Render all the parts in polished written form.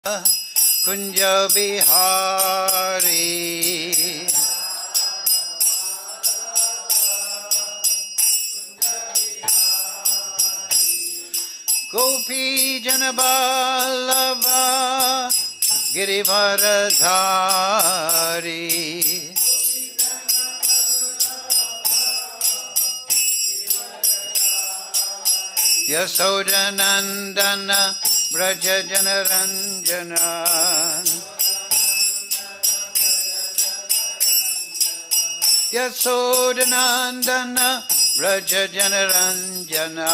Kunja Bihari. Gopi Janaballava Girivaradhari. Yasodanandana Braja Janaranjana. Yasodanandana Braja Janaranjana.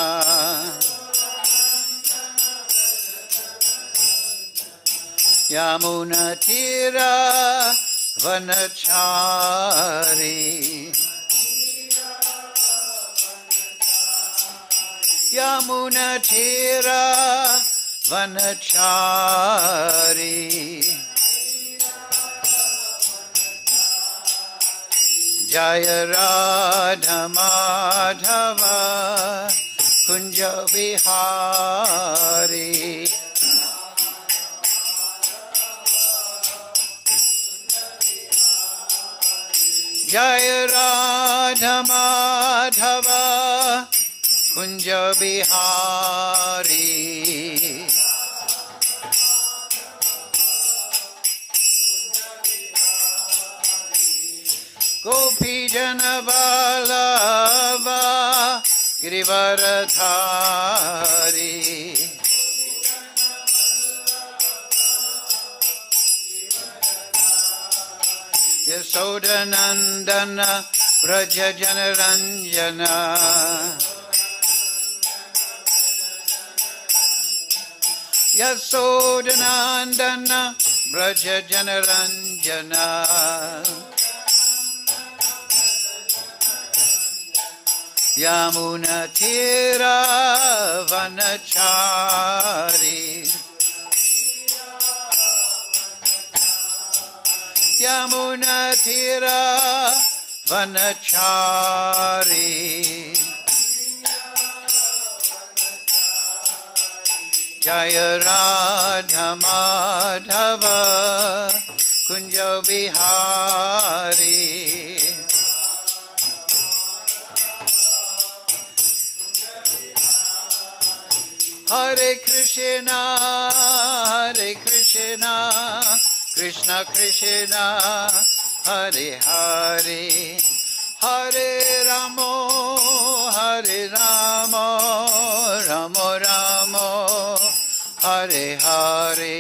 Yamuna Tira Vanachari. Yamuna Tira Vanachari. Jaya Radha Madhava Kunja Vihari. Jaya Radha Madhava Kunja Bihari. Gopi Janaballava Girivaradhari. Yasodanandana Braja Janaranjana. Yasodanandana Braja Janaranjana. Yamuna Tira Vanachari. Yamuna Tira Vanachari. Jaya Radha Madhava Kunja Bihari. Hare Krishna, Hare Krishna, Krishna Krishna, Hare Hare, Hare Ramo, Hare Ramo, Ramo Ramo, Hare Hare.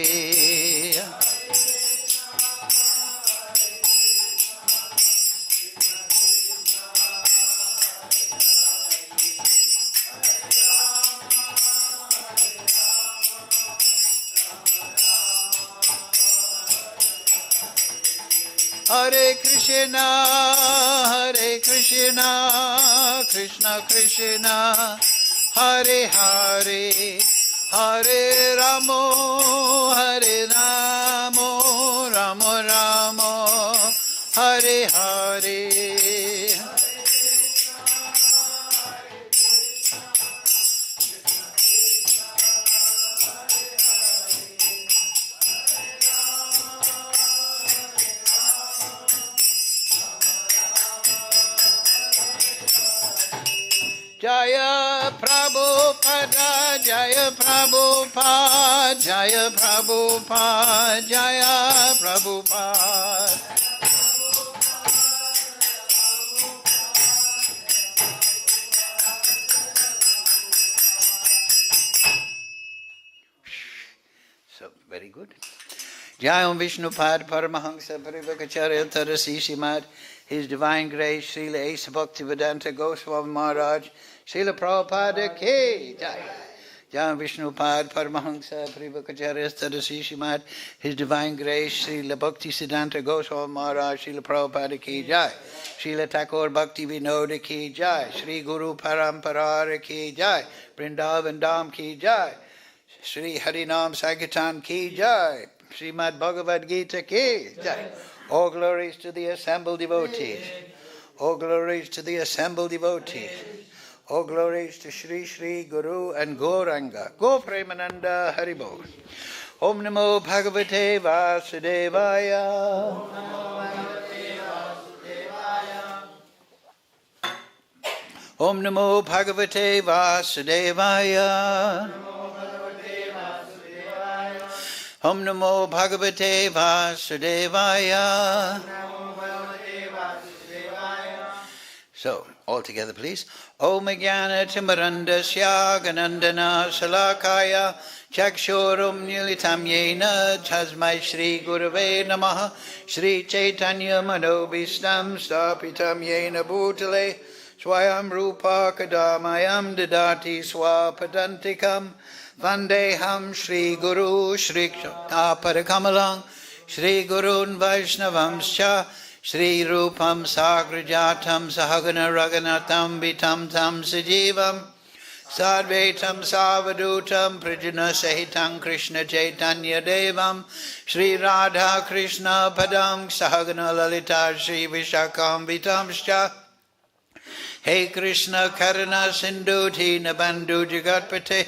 Hare Krishna, Hare Krishna, Krishna Krishna, Hare Hare, Hare Ramo, Hare Ramo, Ramo Ramo, Hare Hare. Jaya Prabhupada, Jaya Prabhupada, Jaya Prabhupada, Jaya Prabhupada. So, very good. Jayam Vishnupad Paramahamsa Parivakacharya Tarasi Simad, His Divine Grace, Srila Asa Bhaktivedanta Goswami Maharaj, Srila Prabhupada Ki Jai. Jayam Vishnupad Paramahamsa Parivakacharya Tarasi Simad, His Divine Grace, Srila Bhaktisiddhanta Goswami Maharaj, Srila Prabhupada Ki Jai. Srila Thakur Bhakti Vinoda Ki Jai. Sri Guru Paramparara Ki Jai. Vrindavan Dham Ki Jai. Sri Harinam Sankirtan Ki Jai. Srimad Bhagavad Gita Ki Jai. All glories to the assembled devotees. All glories to the assembled devotees. All glories to Sri Sri Guru and Gauranga. Go Premananda Haribol. Om Namo Bhagavate Vasudevaya. Om Namo Bhagavate Vasudevaya. Om Namo Bhagavate Vasudevaya. So, all together please. Om Jnana Timarandasya Ganandana Salakaya Chakshurum Nilitam Yena Tasmai Shri Gurave Namaha Shri Chaitanya Manobhistam Stapitam Yena Bhutale Swayam Rupa Kadamayam Didati Swapadantikam Vandeham Shri Guru Shri Parikamalang Shri Gurun Vaishnavamscha Shri Rupam Sagrajatam Sahagana Raganatam Vitam Tam Sajivam Sadvaitam Savadutam Prajana Sahitam Krishna Chaitanya Devam Shri Radha Krishna Padam Sahagana Lalita Shri Vishakam Vitamscha Hey Krishna Karana Sindhu Tina Bandhu Jagatpate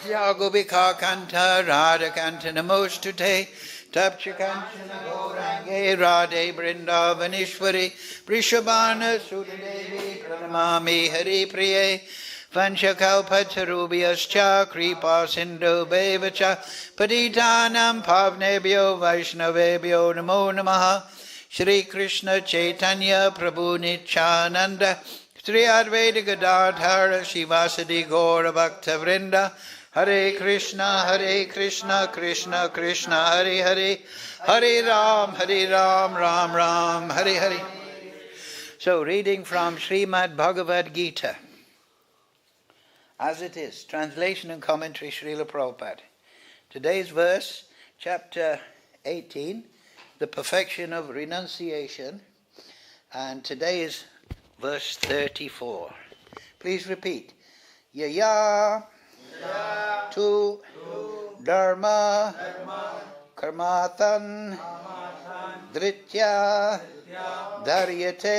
Yagobika Kanta Radha Kanta Namostute Tapcha Kanchana Gaurange Radhe Vrindavanishwari Vrishabhana Sudadevi Pranamami Hari Priye Vanchakalpatarubhyascha Kripa Sindhu Bevacha Patitanam Pavnebhyo Vaishnavebhyo Namo Namaha Shri Krishna Chaitanya Prabhu Nityananda Sri Advaita Gadadhara Shivasadi Gaura Bhakta Vrinda Hare Krishna, Krishna Krishna, Hare Hare, Hare Ram, Ram Ram, Hare Hare. So, reading from Srimad Bhagavad Gita, as it is, translation and commentary, Srila Prabhupada. Today's verse, chapter 18, the perfection of renunciation, and today is verse 34. Please repeat. Yayā to dharma-kāmārthān dhṛtyā dhārayate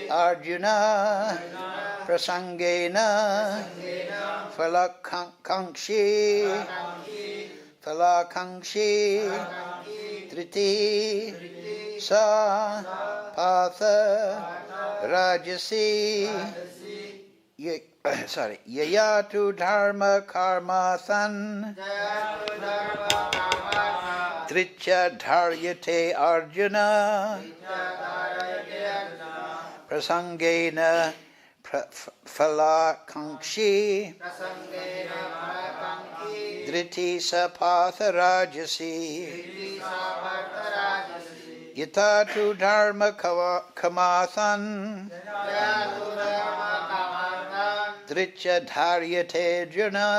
Arjuna prasaṅgena phala-ākāṅkṣī dhṛtiḥ sa pārtha rājasī yayā to dharma-kāmārthān dhṛtyā dhārayate Arjuna prasaṅgena phala-ākāṅkṣī dhṛtiḥ sa pārtha rājasī yayā to dharma-kāmārthān dhṛtyā dhārayate rjuna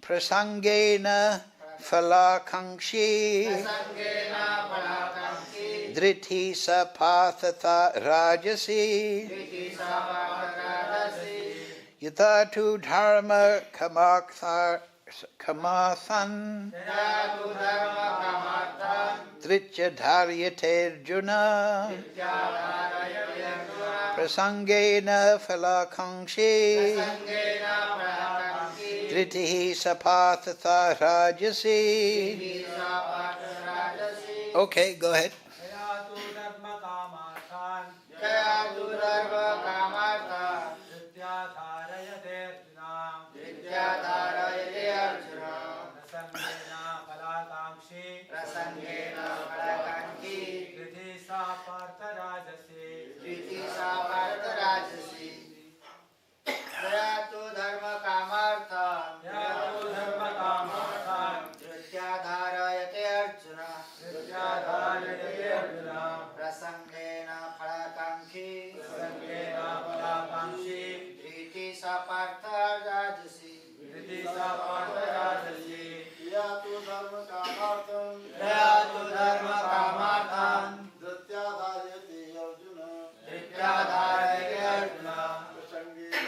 prasaṅgena phala-ākāṅkṣī dhṛtiḥ sa pārtha rājasī yayā to dharma-kāmārthān dhṛtyā dhārayate rjuna prasaṅgena phala-ākāṅkṣī dhṛtiḥ sa pārtha rājasī. Okay, go ahead. prasaṅgena phala-ākāṅkṣī dhṛtiḥ sa pārtha rājasī yayā tu dharma-kāmārthān dhṛtyā dhārayate Arjuna prasaṅgena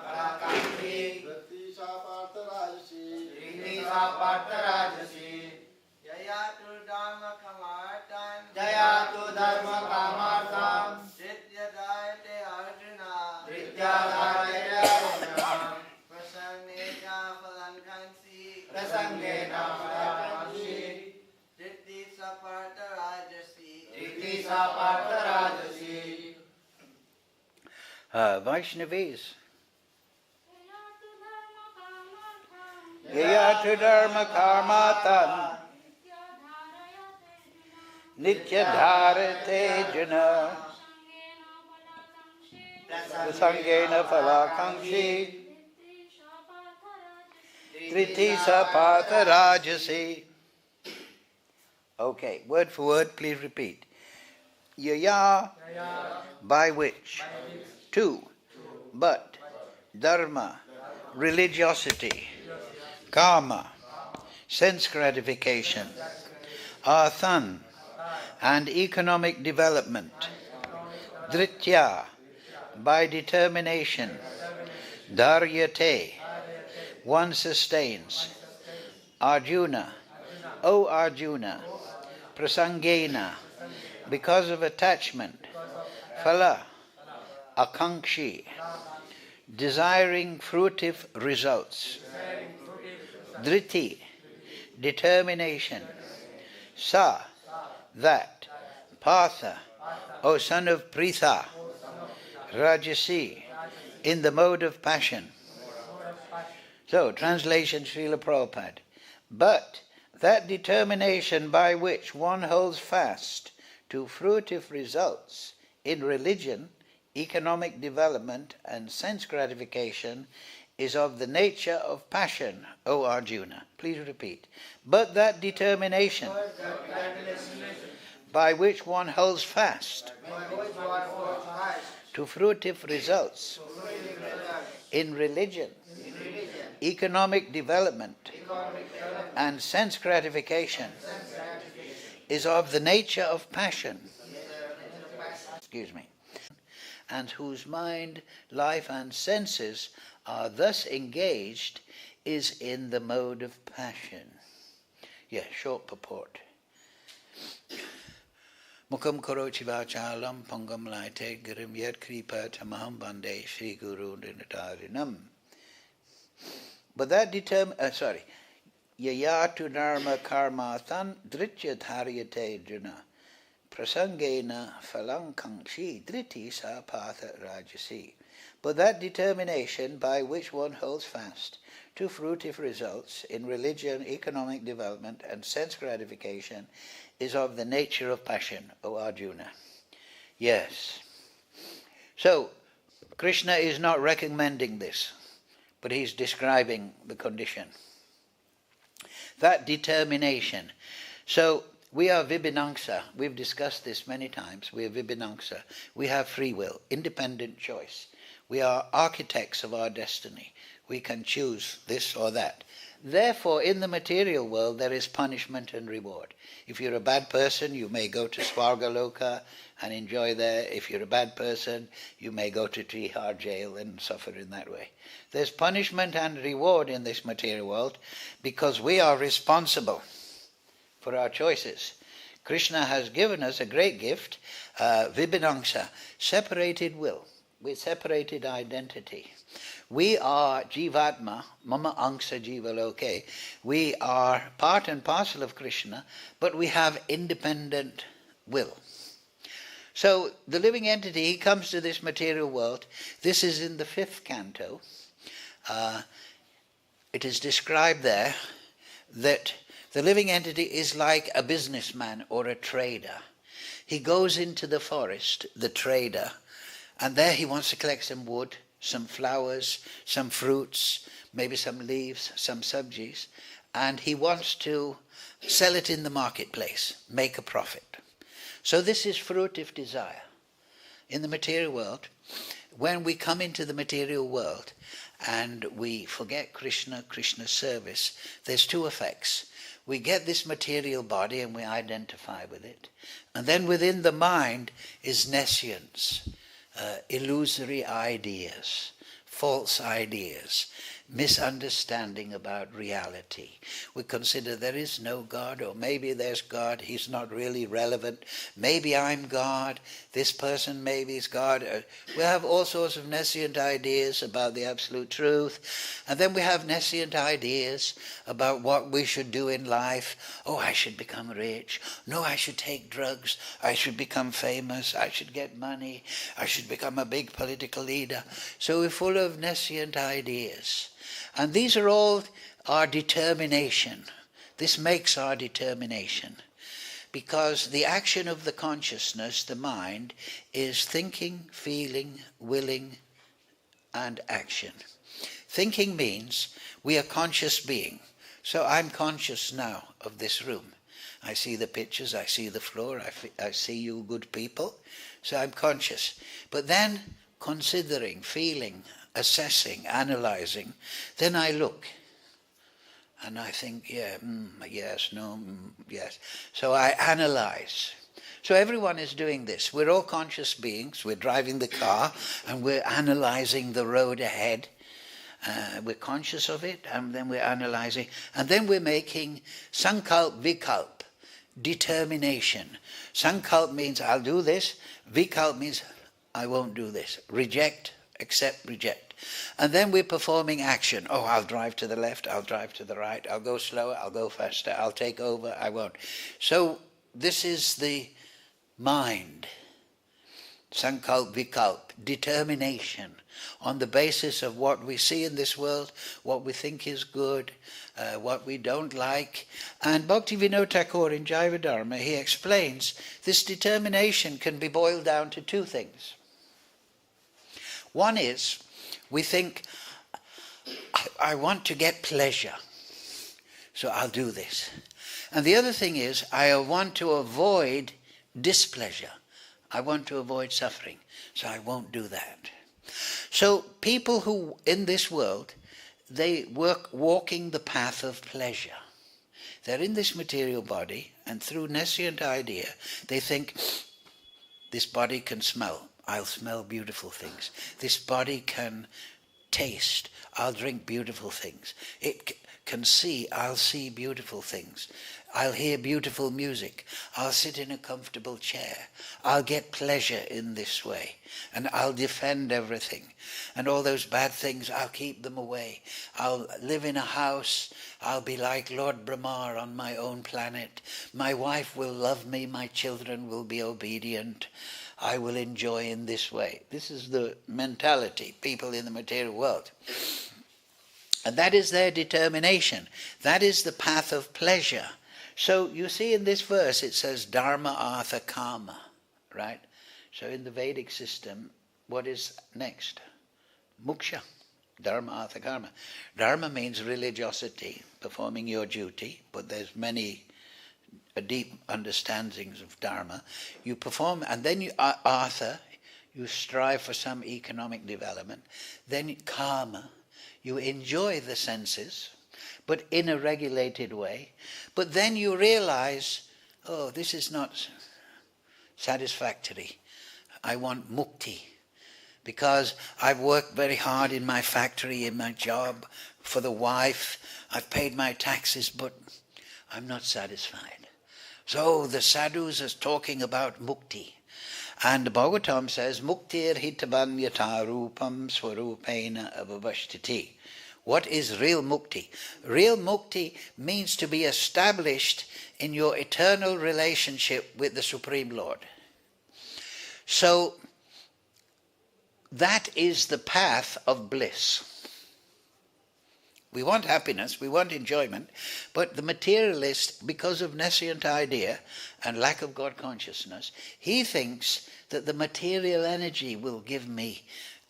phala-ākāṅkṣī dhṛtiḥ sa pārtha rājasī yayā tu dharma-kāmārthān dhṛtyā dhārayate Arjuna Vaishnavis. Yayā dharma-kāmārthān dhṛtyā rjuna prasaṅgena phala-ākāṅkṣī dhṛtiḥ pārtha rājasī. Okay, word for word, please repeat. Yayā, by which. Two, but. Dharma, religiosity. Kāma, sense gratification. Arthān, and economic development. dhṛtyā, by determination. dhārayate, one sustains. Arjuna, O Arjuna. prasaṅgena, because of attachment. phala-ākāṅkṣī, desiring fruitive results. dhṛtiḥ, determination. Sa, that. Pārtha, O son of Pṛthā. Rājasī, in the mode of passion. So, translation Srila Prabhupada. But that determination by which one holds fast to fruitive results in religion, economic development, and sense gratification is of the nature of passion, O Arjuna. Please repeat. But that determination by which one holds fast to fruitive results in religion, economic development, and sense gratification is of the nature of passion. And whose mind, life, and senses are thus engaged is in the mode of passion. Yes, short purport. Mukam karochi vachalam pangam laite girim yet kripa tamaham bande Shri Guru Niritarinam. But that yayā dharma-kāmārthān dhṛtyā rjuna prasaṅgena phala-ākāṅkṣī dhṛtiḥ pārtha rājasī. But that determination by which one holds fast to fruitive results in religion, economic development, and sense gratification is of the nature of passion, O Arjuna. Yes. So, Krishna is not recommending this, but he's describing the condition. That determination. So, we are vibhinaṅsa. We've discussed this many times. We are vibhinaṅsa. We have free will, independent choice. We are architects of our destiny. We can choose this or that. Therefore, in the material world, there is punishment and reward. If you're a bad person, you may go to Svargaloka and enjoy there. If you're a bad person, you may go to Tihar jail and suffer in that way. There's punishment and reward in this material world because we are responsible for our choices. Krishna has given us a great gift, vibhinaṅsa, separated will, with separated identity. We are jivatma, mama aṅkṣā jiva loke. We are part and parcel of Krishna, but we have independent will. So the living entity, he comes to this material world. This is in the 5th canto. It is described there that the living entity is like a businessman or a trader. He goes into the forest, the trader, and there he wants to collect some wood, some flowers, some fruits, maybe some leaves, some sabjis, and he wants to sell it in the marketplace, make a profit. So this is fruitive desire. In the material world, when we come into the material world and we forget Krishna, Krishna's service, there's two effects. We get this material body and we identify with it. And then within the mind is nescience, illusory ideas, false ideas. misunderstanding about reality. We consider there is no God, or maybe there's God, he's not really relevant. Maybe I'm God, this person maybe is God. We have all sorts of nescient ideas about the absolute truth. And then we have nescient ideas about what we should do in life. Oh, I should become rich. No, I should take drugs. I should become famous. I should get money. I should become a big political leader. So we're full of nescient ideas. And these are all our determination. This makes our determination. Because the action of the consciousness, the mind, is thinking, feeling, willing, and action. Thinking means we are conscious being. So I'm conscious now of this room. I see the pictures, I see the floor, I see you good people. So I'm conscious. But then considering, feeling, assessing, analyzing, then I look. And I think, yeah, yes, no, yes. So I analyze. So everyone is doing this. We're all conscious beings. We're driving the car and we're analyzing the road ahead. We're conscious of it, and then we're analyzing. And then we're making sankalp, vikalp, determination. Sankalp means I'll do this. Vikalp means I won't do this. Reject, accept, reject. And then we're performing action. Oh, I'll drive to the left, I'll drive to the right, I'll go slower, I'll go faster, I'll take over, I won't. So this is the mind. Sankalp, vikalp, determination on the basis of what we see in this world, what we think is good, what we don't like. And Bhaktivinoda Thakur in Jaiva Dharma, he explains this determination can be boiled down to two things. One is, we think, I want to get pleasure, so I'll do this. And the other thing is, I want to avoid displeasure. I want to avoid suffering, so I won't do that. So people who, in this world, they walking the path of pleasure. They're in this material body, and through nescient idea, they think, this body can smell. I'll smell beautiful things. This body can taste. I'll drink beautiful things. It can see. I'll see beautiful things. I'll hear beautiful music. I'll sit in a comfortable chair. I'll get pleasure in this way. And I'll defend everything. And all those bad things, I'll keep them away. I'll live in a house. I'll be like Lord Brahma on my own planet. My wife will love me. My children will be obedient. I will enjoy in this way. This is the mentality, people in the material world. And that is their determination. That is the path of pleasure. So you see in this verse it says dharma, artha, kāma, right? So in the Vedic system, what is next? Moksha. Dharma, artha, kāma. Dharma means religiosity, performing your duty, but there's many deep understandings of dharma. You perform, and then you artha, you strive for some economic development. Then kāma, you enjoy the senses, but in a regulated way. But then you realize, oh, this is not satisfactory. I want mukti. Because I've worked very hard in my factory, in my job, for the wife. I've paid my taxes, but I'm not satisfied. So the sadhus are talking about mukti. And the Bhagavatam says, muktir hitavan yata rupam swarupena avavashtiti. What is real mukti? Real mukti means to be established in your eternal relationship with the Supreme Lord. So that is the path of bliss. We want happiness, we want enjoyment, but the materialist, because of nescient idea and lack of God consciousness, he thinks that the material energy will give me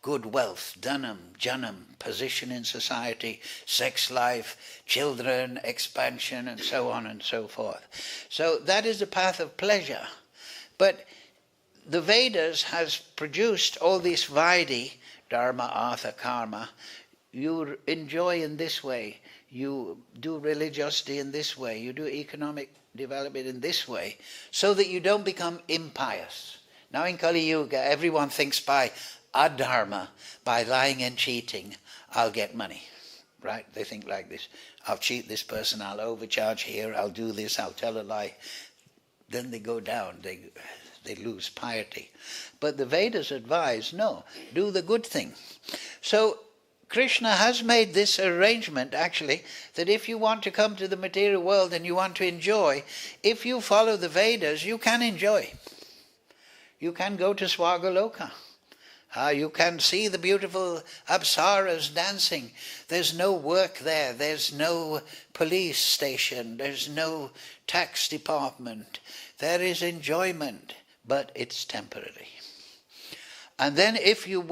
good wealth, dhanam, janam, position in society, sex life, children, expansion, and so on and so forth. So that is the path of pleasure. But the Vedas has produced all these vaidhi, dharma, artha, karma. You enjoy in this way, you do religiosity in this way, you do economic development in this way, so that you don't become impious. Now in Kali Yuga, everyone thinks by adharma, by lying and cheating, I'll get money. right? They think like this. I'll cheat this person, I'll overcharge here, I'll do this, I'll tell a lie. Then they go down, they lose piety. But the Vedas advise, no, do the good thing. So Krishna has made this arrangement, actually, that if you want to come to the material world and you want to enjoy, if you follow the Vedas, you can enjoy. You can go to Swagaloka. You can see the beautiful apsaras dancing. There's no work there. There's no police station. There's no tax department. There is enjoyment, but it's temporary. And then if you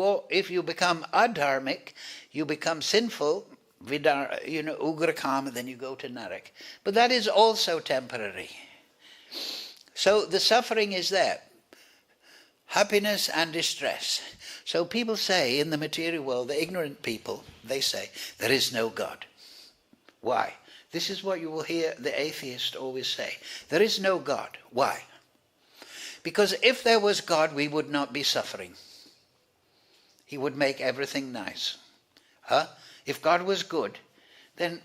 become adharmic, you become sinful, ugra kāma, then you go to narak. But that is also temporary. So the suffering is there. Happiness and distress. So people say in the material world, the ignorant people, they say, there is no God. Why? This is what you will hear the atheist always say. There is no God. Why? Because if there was God, we would not be suffering. He would make everything nice. If God was good, then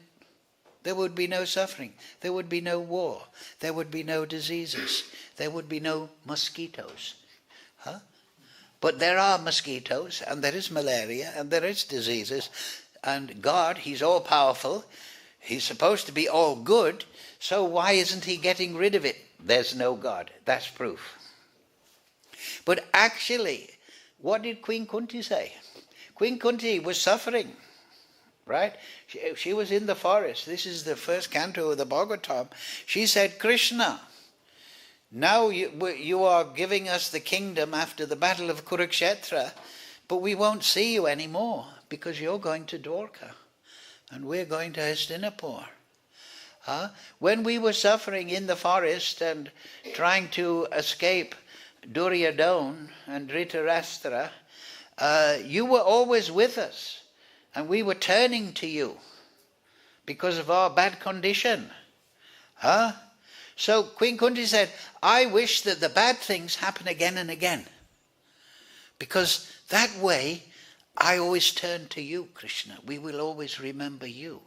there would be no suffering. There would be no war. There would be no diseases. There would be no mosquitoes. But there are mosquitoes, and there is malaria, and there is diseases. And God, He's all-powerful. He's supposed to be all good. So why isn't He getting rid of it? There's no God. That's proof. But actually, what did Queen Kunti say? Queen Kunti was suffering, right? She was in the forest. This is the first canto of the Bhagavatam. She said, Krishna, now you are giving us the kingdom after the battle of Kurukshetra, but we won't see you anymore because you're going to Dwarka and we're going to Hastinapur. When we were suffering in the forest and trying to escape Duryodhana and Dhritarashtra, you were always with us and we were turning to you because of our bad condition. So Queen Kunti said, I wish that the bad things happen again and again. Because that way, I always turn to you, Krishna. We will always remember you.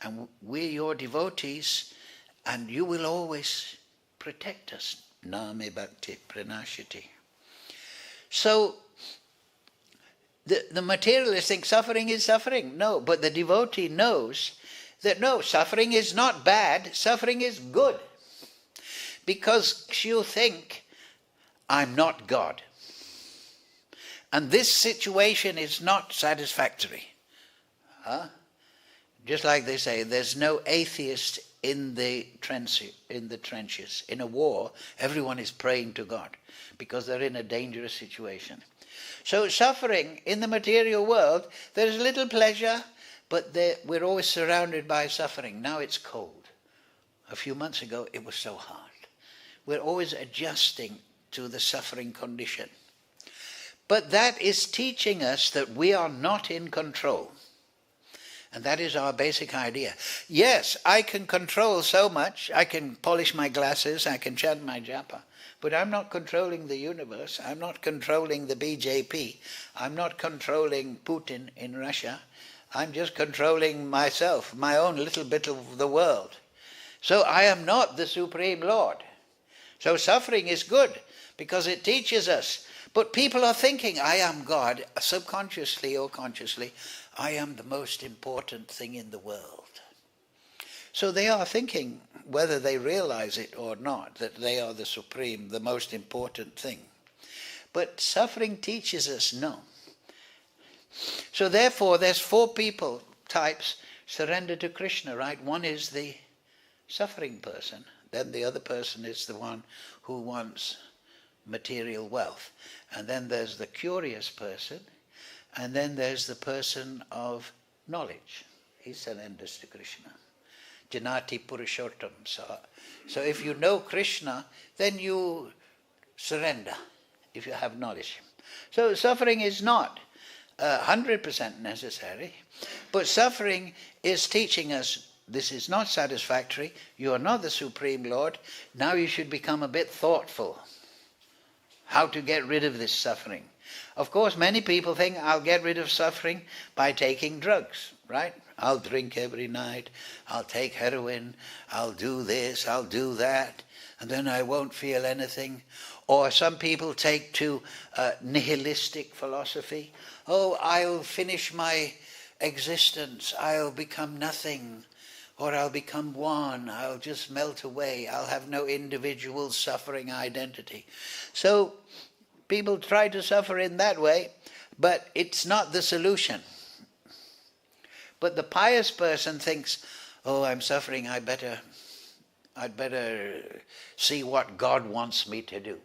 And we're your devotees, and you will always protect us. Name bhakti pranashati. So, the materialist thinks suffering is suffering. No, but the devotee knows that no, suffering is not bad, suffering is good. Because you think, I'm not God. And this situation is not satisfactory. Just like they say, there's no atheist in the trenches. In a war, everyone is praying to God because they're in a dangerous situation. So suffering in the material world, there's little pleasure, but we're always surrounded by suffering. Now it's cold. A few months ago, it was so hot. We're always adjusting to the suffering condition. But that is teaching us that we are not in control. And that is our basic idea. Yes, I can control so much. I can polish my glasses, I can chant my japa. But I'm not controlling the universe. I'm not controlling the BJP. I'm not controlling Putin in Russia. I'm just controlling myself, my own little bit of the world. So I am not the Supreme Lord. So suffering is good because it teaches us. But people are thinking, I am God, subconsciously or consciously, I am the most important thing in the world. So they are thinking, whether they realize it or not, that they are the supreme, the most important thing. But suffering teaches us no. So therefore, there's 4 people types surrender to Krishna, right? One is the suffering person. Then the other person is the one who wants material wealth. And then there's the curious person. And then there's the person of knowledge. He surrenders to Krishna. Janati Purushottam. So if you know Krishna, then you surrender, if you have knowledge. So suffering is not 100% necessary, but suffering is teaching us this is not satisfactory, you are not the Supreme Lord, now you should become a bit thoughtful how to get rid of this suffering. Of course, many people think I'll get rid of suffering by taking drugs, right? I'll drink every night, I'll take heroin, I'll do this, I'll do that, and then I won't feel anything. Or some people take to nihilistic philosophy. Oh, I'll finish my existence, I'll become nothing, or I'll become one, I'll just melt away, I'll have no individual suffering identity. So people try to suffer in that way, but it's not the solution. But the pious person thinks, oh, I'm suffering, I'd better see what God wants me to do.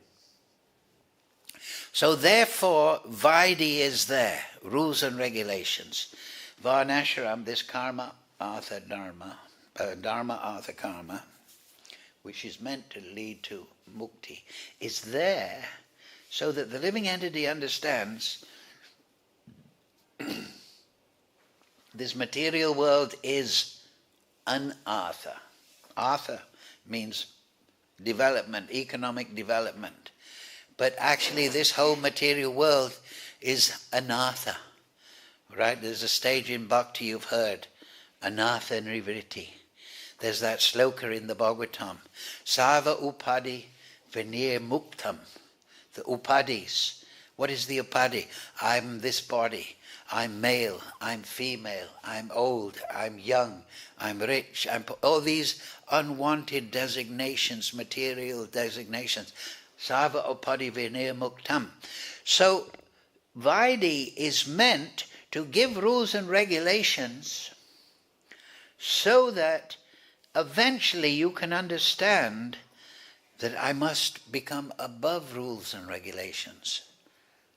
So therefore, Vaidhi is there, rules and regulations. Varnashram, this karma, artha, dharma, dharma, artha, karma, which is meant to lead to mukti, is there so that the living entity understands this material world is an artha. Artha means development, economic development. But actually this whole material world is anartha. Right? There's a stage in Bhakti you've heard, anartha nivritti. There's that sloka in the Bhagavatam. Sava upadi venir muktam. The upadis. What is the upadi? I'm this body. I'm male, I'm female, I'm old, I'm young, I'm rich, all these unwanted designations, material designations. Sava upadi venir muktam. So Vaidhi is meant to give rules and regulations so that eventually you can understand that I must become above rules and regulations.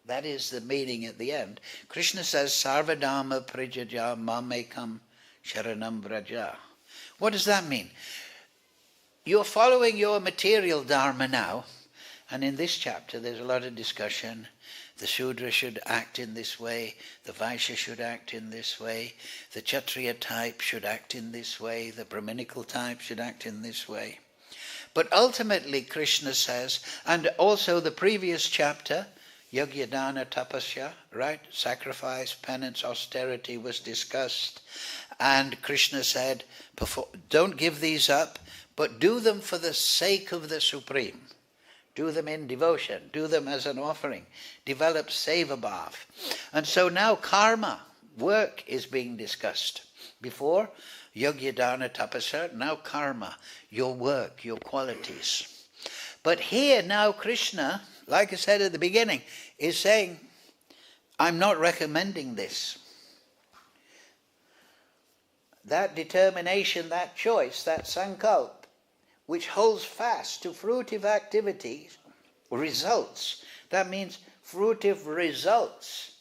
That is the meaning at the end. Krishna says, Sarvadharma prajaja mamekam sharanam vraja. What does that mean? You're following your material dharma now, and in this chapter there's a lot of discussion. The Shudra should act in this way, the Vaishya should act in this way, the Kshatriya type should act in this way, the Brahminical type should act in this way. But ultimately Krishna says, and also the previous chapter, Yajna, dana, tapasya, right? Sacrifice, penance, austerity was discussed. And Krishna said, don't give these up, but do them for the sake of the Supreme. Do them in devotion. Do them as an offering. Develop seva-bhav. And so now karma, work, is being discussed. Before, yajna, dana, tapasya, now karma, your work, your qualities. But here now Krishna, like I said at the beginning, is saying, I'm not recommending this. That determination, that choice, that sankalp, which holds fast to fruitive activities, results. That means fruitive results.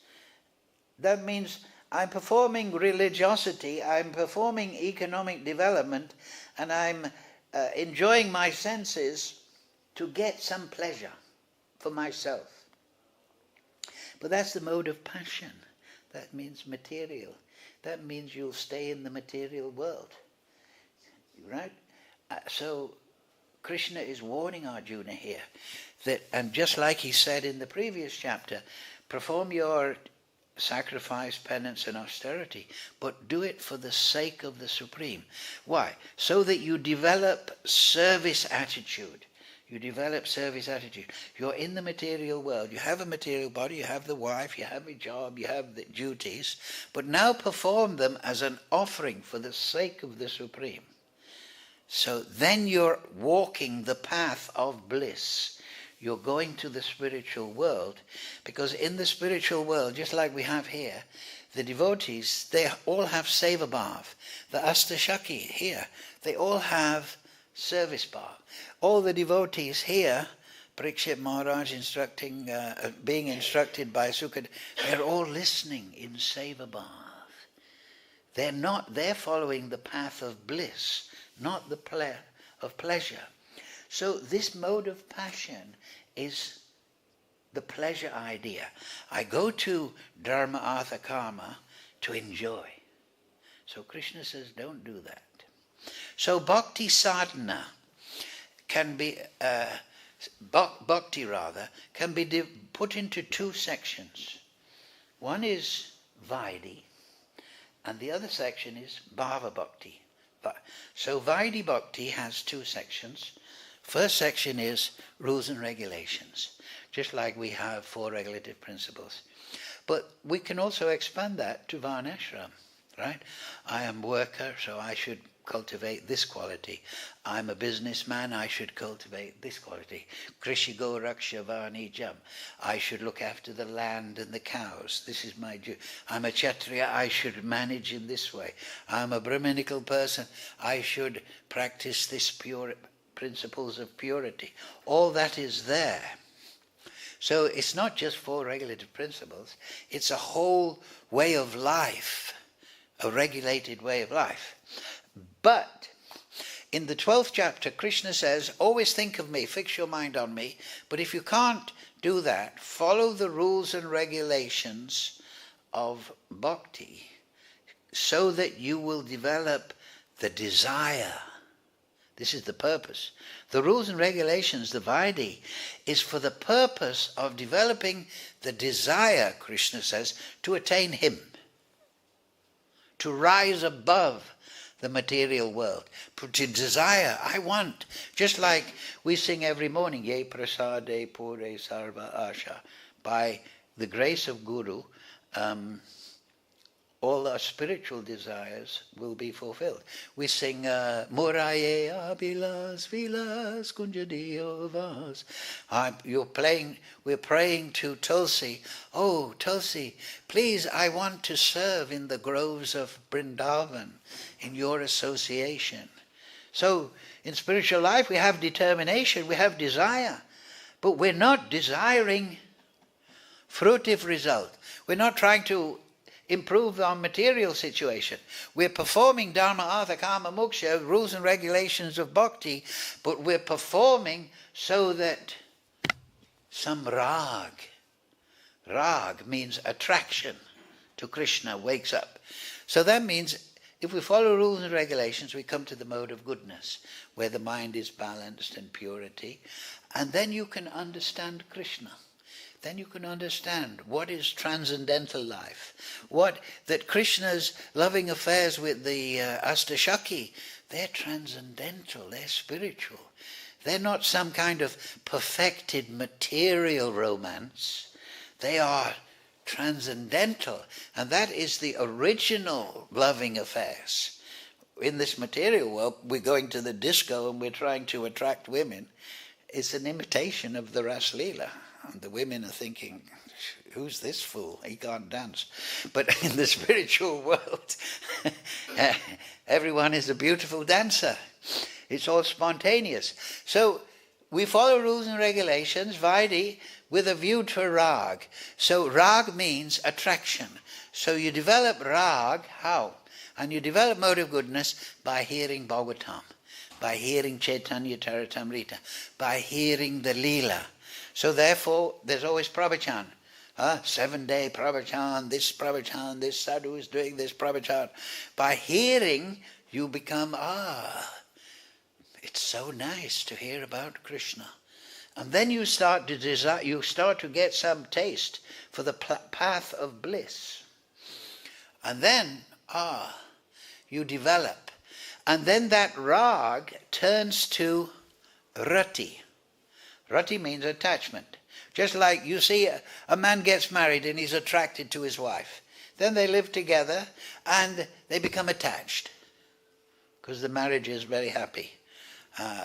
That means I'm performing religiosity, I'm performing economic development, and I'm enjoying my senses to get some pleasure for myself. But that's the mode of passion. That means material. That means you'll stay in the material world. Right? So Krishna is warning Arjuna here that, and just like he said in the previous chapter, perform your sacrifice, penance and austerity, but do it for the sake of the Supreme. Why? So that you develop service attitude. You develop service attitude. You're in the material world. You have a material body, you have the wife, you have a job, you have the duties, but now perform them as an offering for the sake of the Supreme. So then you're walking the path of bliss. You're going to the spiritual world, because in the spiritual world, just like we have here, the devotees, they all have seva-bhav. The Astashaki here, they all have service bhav. All the devotees here, Parikshit Maharaj being instructed by Sukad, they're all listening in seva-bhav. They're following the path of bliss, not the of pleasure. So this mode of passion is the pleasure idea. I go to dharma, artha, kāma to enjoy. So Krishna says, don't do that. So bhakti sadhana can be bhakti rather, can be put into two sections. One is Vaidhi, and the other section is Bhava Bhakti. So Vaidhi Bhakti has two sections. First section is rules and regulations, just like we have 4 regulative principles. But we can also expand that to Varnashram, right? I am a worker, so I should cultivate this quality. I'm a businessman, I should cultivate this quality. Krishigo Raksha Vanijam. I should look after the land and the cows. This is my duty. I'm a Kshatriya, I should manage in this way. I'm a Brahminical person, I should practice this pure principles of purity. All that is there. So it's not just 4 regulative principles, it's a whole way of life, a regulated way of life. But in the 12th chapter, Krishna says, always think of me, fix your mind on me, but if you can't do that, follow the rules and regulations of bhakti so that you will develop the desire. This is the purpose. The rules and regulations, the Vaidhi, is for the purpose of developing the desire, Krishna says, to attain him, to rise above the material world, to desire, I want. Just like we sing every morning, Ye prasade pure sarva asha. By the grace of Guru, all our spiritual desires will be fulfilled. We sing Muraye Abilas Vilas Kunjadiyo Vas. We're praying to Tulsi. Oh, Tulsi, please, I want to serve in the groves of Vrindavan, in your association. So, in spiritual life, we have determination, we have desire, but we're not desiring fruitive result. We're not trying to improve our material situation. We're performing dharma, artha, kāma, moksha, rules and regulations of bhakti, but we're performing so that some rag means attraction to Krishna, wakes up. So that means if we follow rules and regulations, we come to the mode of goodness, where the mind is balanced and purity, and then you can understand Krishna. Then you can understand what is transcendental life. That Krishna's loving affairs with the Astashaki, they're transcendental, they're spiritual. They're not some kind of perfected material romance. They are transcendental, and that is the original loving affairs. In this material world, we're going to the disco and we're trying to attract women. It's an imitation of the Ras Leela. And the women are thinking, who's this fool? He can't dance. But in the spiritual world, everyone is a beautiful dancer. It's all spontaneous. So we follow rules and regulations, Vaidhi, with a view to rag. So rag means attraction. So you develop rag, how? And you develop mode of goodness by hearing Bhagavatam, by hearing Chaitanya Charitamrita, by hearing the Leela. So therefore, there's always pravachan. 7-day pravachan, this sadhu is doing this pravachan. By hearing, you become, it's so nice to hear about Krishna. And then you start to desire, you start to get some taste for the path of bliss. And then, you develop. And then that rag turns to rati. Rati means attachment. Just like you see a man gets married and he's attracted to his wife. Then they live together and they become attached. Because the marriage is very happy.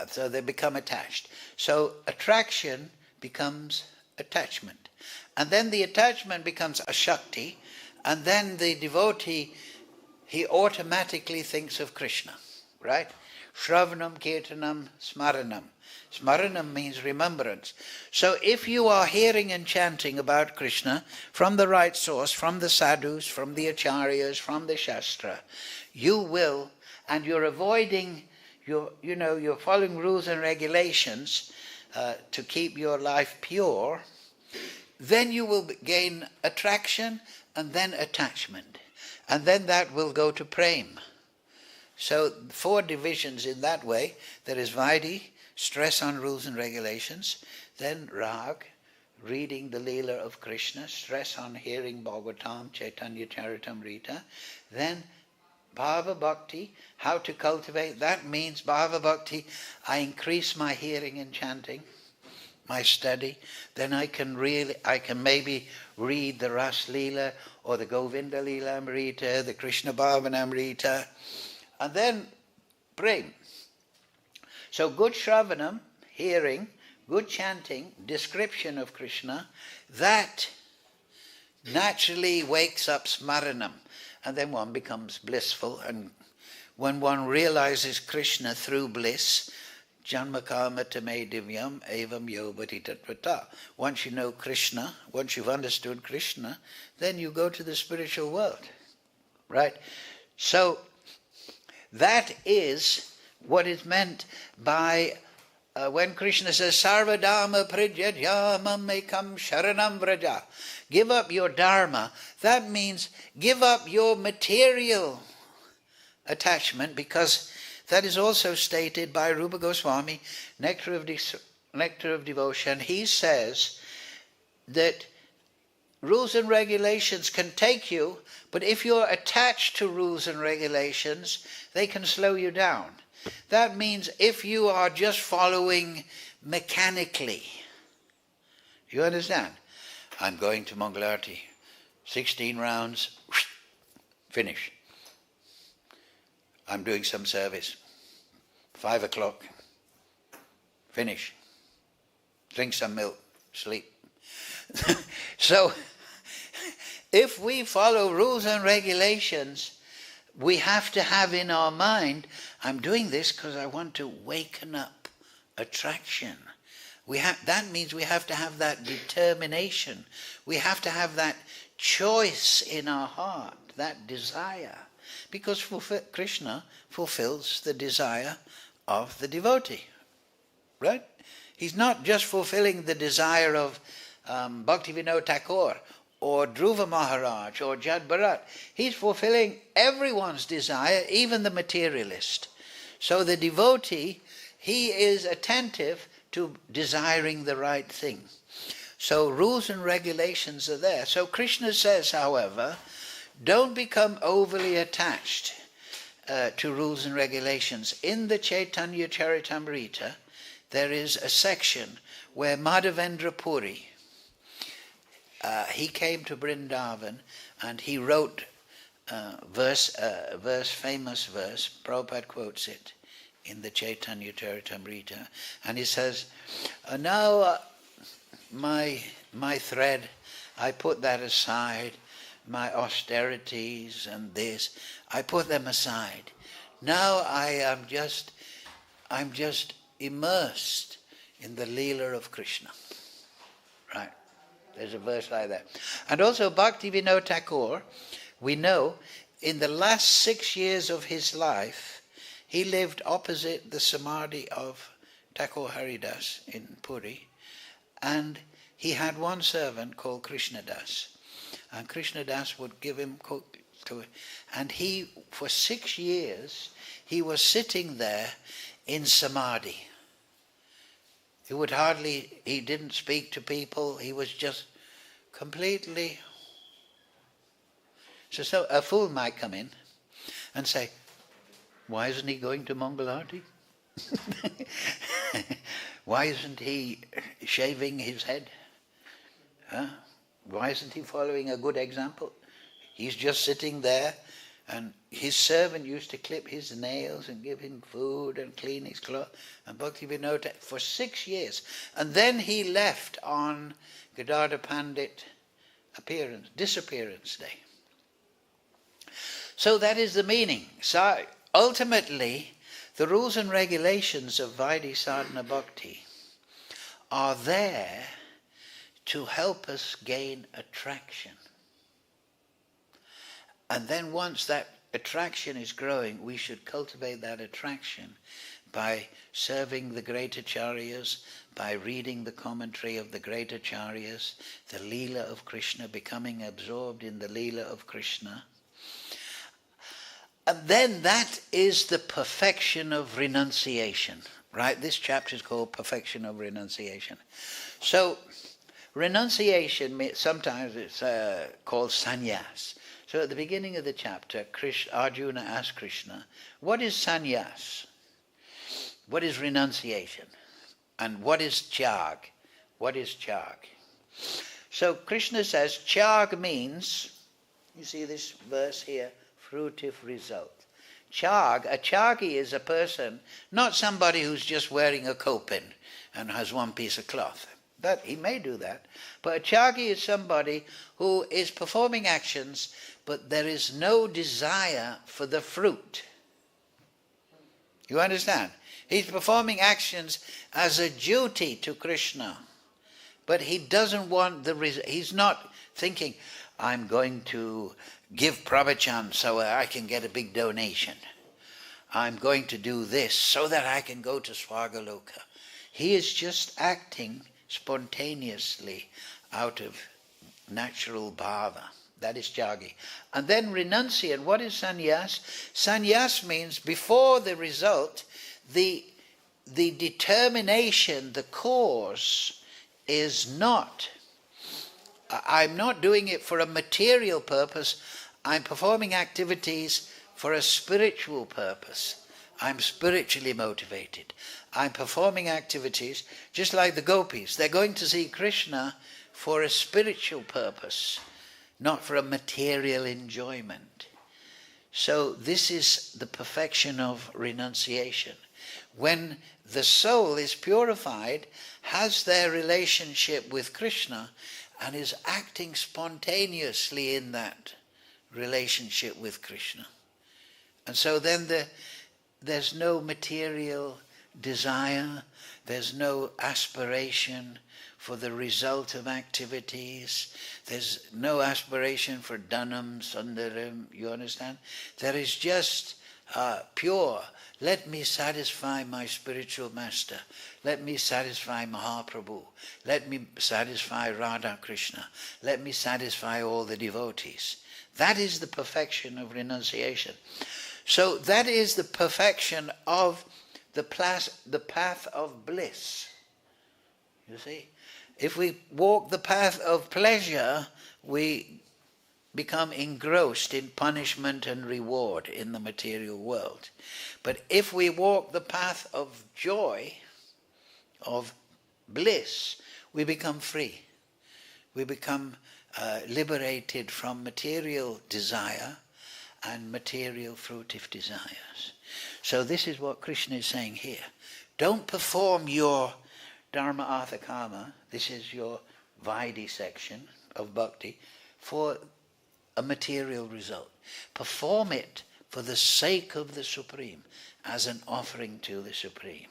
So they become attached. So attraction becomes attachment. And then the attachment becomes a shakti. And then the devotee, he automatically thinks of Krishna. Right? Shravanam, Kirtanam, Smaranam. Smaranam means remembrance. So if you are hearing and chanting about Krishna from the right source, from the sadhus, from the acharyas, from the shastra, you will, and you're avoiding, you're following rules and regulations to keep your life pure, then you will gain attraction and then attachment. And then that will go to prema. So 4 divisions in that way. There is Vaidhi, stress on rules and regulations. Then rag, reading the Leela of Krishna, stress on hearing Bhagavatam, Chaitanya Charitamrita. Then bhava bhakti, how to cultivate. That means bhava bhakti, I increase my hearing and chanting, my study. Then I can maybe read the Ras Leela or the Govinda Leela Amrita, the Krishna Bhavana Amrita, and then prem. So good shravanam, hearing, good chanting, description of Krishna, that naturally wakes up smaranam, and then one becomes blissful. And when one realizes Krishna through bliss, janma kāma tame divyam evam yobati tatvata. Once you know Krishna, once you've understood Krishna, then you go to the spiritual world. Right? So that is what is meant by when Krishna says, Sarva dharma prijyajya mamekam sharanam vraja. Give up your dharma. That means give up your material attachment, because that is also stated by Rupa Goswami, Nectar of Devotion. He says that rules and regulations can take you, but if you're attached to rules and regulations, they can slow you down. That means if you are just following mechanically, you understand? I'm going to Mangalarti, 16 rounds, finish. I'm doing some service, 5 o'clock, finish. Drink some milk, sleep. So, if we follow rules and regulations, we have to have in our mind, I'm doing this because I want to waken up attraction. That means we have to have that determination. We have to have that choice in our heart, that desire. Because Krishna fulfills the desire of the devotee. Right? He's not just fulfilling the desire of Bhaktivinoda Thakur or Dhruva Maharaj or Jad Bharat. He's fulfilling everyone's desire, even the materialist. So the devotee, he is attentive to desiring the right thing. So rules and regulations are there. So Krishna says, however, don't become overly attached to rules and regulations. In the Chaitanya Charitamrita, there is a section where Madhavendra Puri, he came to Vrindavan and he wrote famous verse, Prabhupada quotes it in the Chaitanya Charitamrita, and he says, now my thread, I put that aside, my austerities and this, I put them aside. Now I'm just immersed in the Leela of Krishna. Right? There's a verse like that. And also Bhaktivinoda Thakur, we know, in the last 6 years of his life, he lived opposite the Samadhi of Thakur Haridas in Puri, and he had one servant called Krishnadas. And Krishnadas would give him cook to it. And he, for 6 years, he was sitting there in Samadhi. He didn't speak to people, he was just completely... So a fool might come in and say, why isn't he going to Mangalarti? Why isn't he shaving his head? Huh? Why isn't he following a good example? He's just sitting there, and his servant used to clip his nails and give him food and clean his clothes. And Bhaktivinoda for 6 years. And then he left on Gadadhar Pandit disappearance day. So that is the meaning. So ultimately, the rules and regulations of Vaidhi Sadhana Bhakti are there to help us gain attraction. And then once that attraction is growing, we should cultivate that attraction by serving the great acharyas, by reading the commentary of the great acharyas, the Leela of Krishna, becoming absorbed in the Leela of Krishna. And then that is the perfection of renunciation. Right? This chapter is called Perfection of Renunciation. So, renunciation, sometimes it's called sannyas. So at the beginning of the chapter, Arjuna asked Krishna, what is sannyas? What is renunciation? And what is tyāg? What is tyāg? So Krishna says, tyāg means, you see this verse here, fruitive result. A tyāgi is a person, not somebody who's just wearing a kopin and has one piece of cloth. But he may do that. But a tyāgi is somebody who is performing actions, but there is no desire for the fruit. You understand? He's performing actions as a duty to Krishna. But he doesn't want the result. He's not thinking, I'm going to give pravachan so I can get a big donation. I'm going to do this so that I can go to Swagaloka. He is just acting spontaneously out of natural bhava. That is tyāgi. And then renunciant. What is sannyas? Sannyas means before the result, the determination, the cause is not, I'm not doing it for a material purpose. I'm performing activities for a spiritual purpose. I'm spiritually motivated. I'm performing activities just like the gopis. They're going to see Krishna for a spiritual purpose, not for a material enjoyment. So this is the perfection of renunciation. When the soul is purified, has their relationship with Krishna, and is acting spontaneously in that relationship with Krishna. And so then there's no material desire, there's no aspiration for the result of activities, there's no aspiration for dhanam, sundaram, you understand? There is just pure, let me satisfy my spiritual master, let me satisfy Mahaprabhu, let me satisfy Radha Krishna, let me satisfy all the devotees. That is the perfection of renunciation. So that is the perfection of the path of bliss. You see? If we walk the path of pleasure, we become engrossed in punishment and reward in the material world. But if we walk the path of joy, of bliss, we become free. We become liberated from material desire and material fruitive desires. So this is what Krishna is saying here. Don't perform your dharma-ākāṅkṣī, this is your Vaidhi section of bhakti, for a material result. Perform it for the sake of the Supreme, as an offering to the Supreme.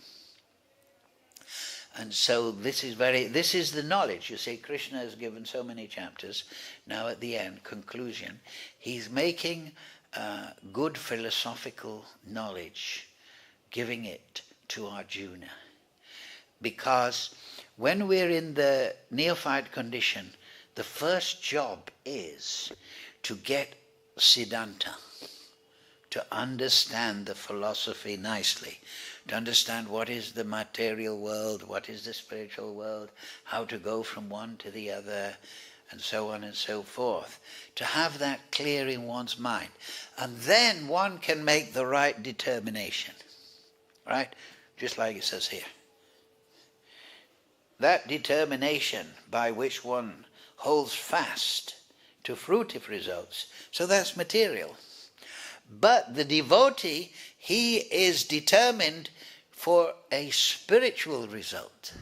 And so this is the knowledge. You see, Krishna has given so many chapters. Now at the end, conclusion, he's making good philosophical knowledge, giving it to Arjuna. Because when we're in the neophyte condition, the first job is to get Siddhanta, to understand the philosophy nicely, to understand what is the material world, what is the spiritual world, how to go from one to the other, and so on and so forth. To have that clear in one's mind. And then one can make the right determination. Right? Just like it says here. That determination by which one holds fast to fruitive results. So that's material. But the devotee, he is determined for a spiritual result.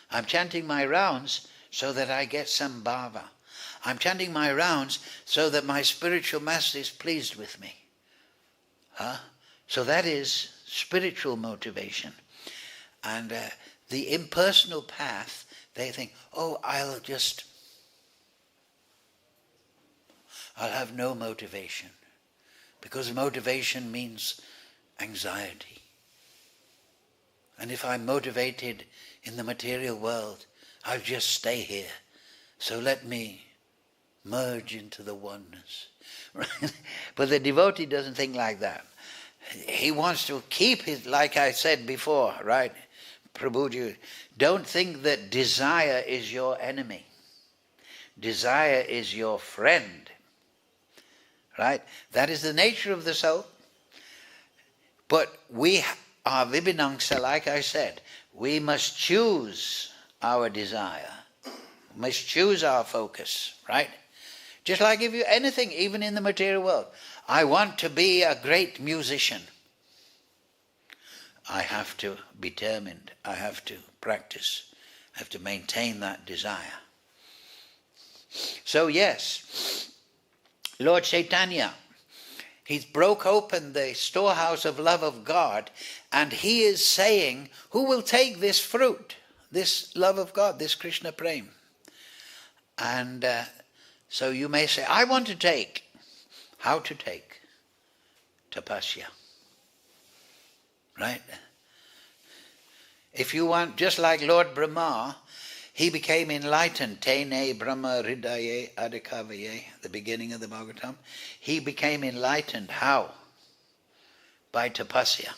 I'm chanting my rounds so that I get some bhava. I'm chanting my rounds so that my spiritual master is pleased with me. So that is spiritual motivation. And the impersonal path, they think, oh, I'll have no motivation. Because motivation means anxiety. And if I'm motivated in the material world, I'll just stay here. So let me merge into the oneness. Right? But the devotee doesn't think like that. he wants to keep his, like I said before, right? Prabhuji, don't think that desire is your enemy. Desire is your friend. Right? That is the nature of the soul. But we are vibhinangsa, like I said. We must choose our desire. We must choose our focus, right? Just like if you anything, even in the material world. I want to be a great musician. I have to be determined. I have to practice. I have to maintain that desire. So yes, Lord Chaitanya, he's broke open the storehouse of love of God, and he is saying, who will take this fruit, this love of God, this Krishna Prem? And so you may say, I want to take. How to take? Tapasya. Right? If you want, just like Lord Brahma, he became enlightened, Tene Brahma Hridaye Adhikavaye, the beginning of the Bhagavatam. He became enlightened. How? By tapasya.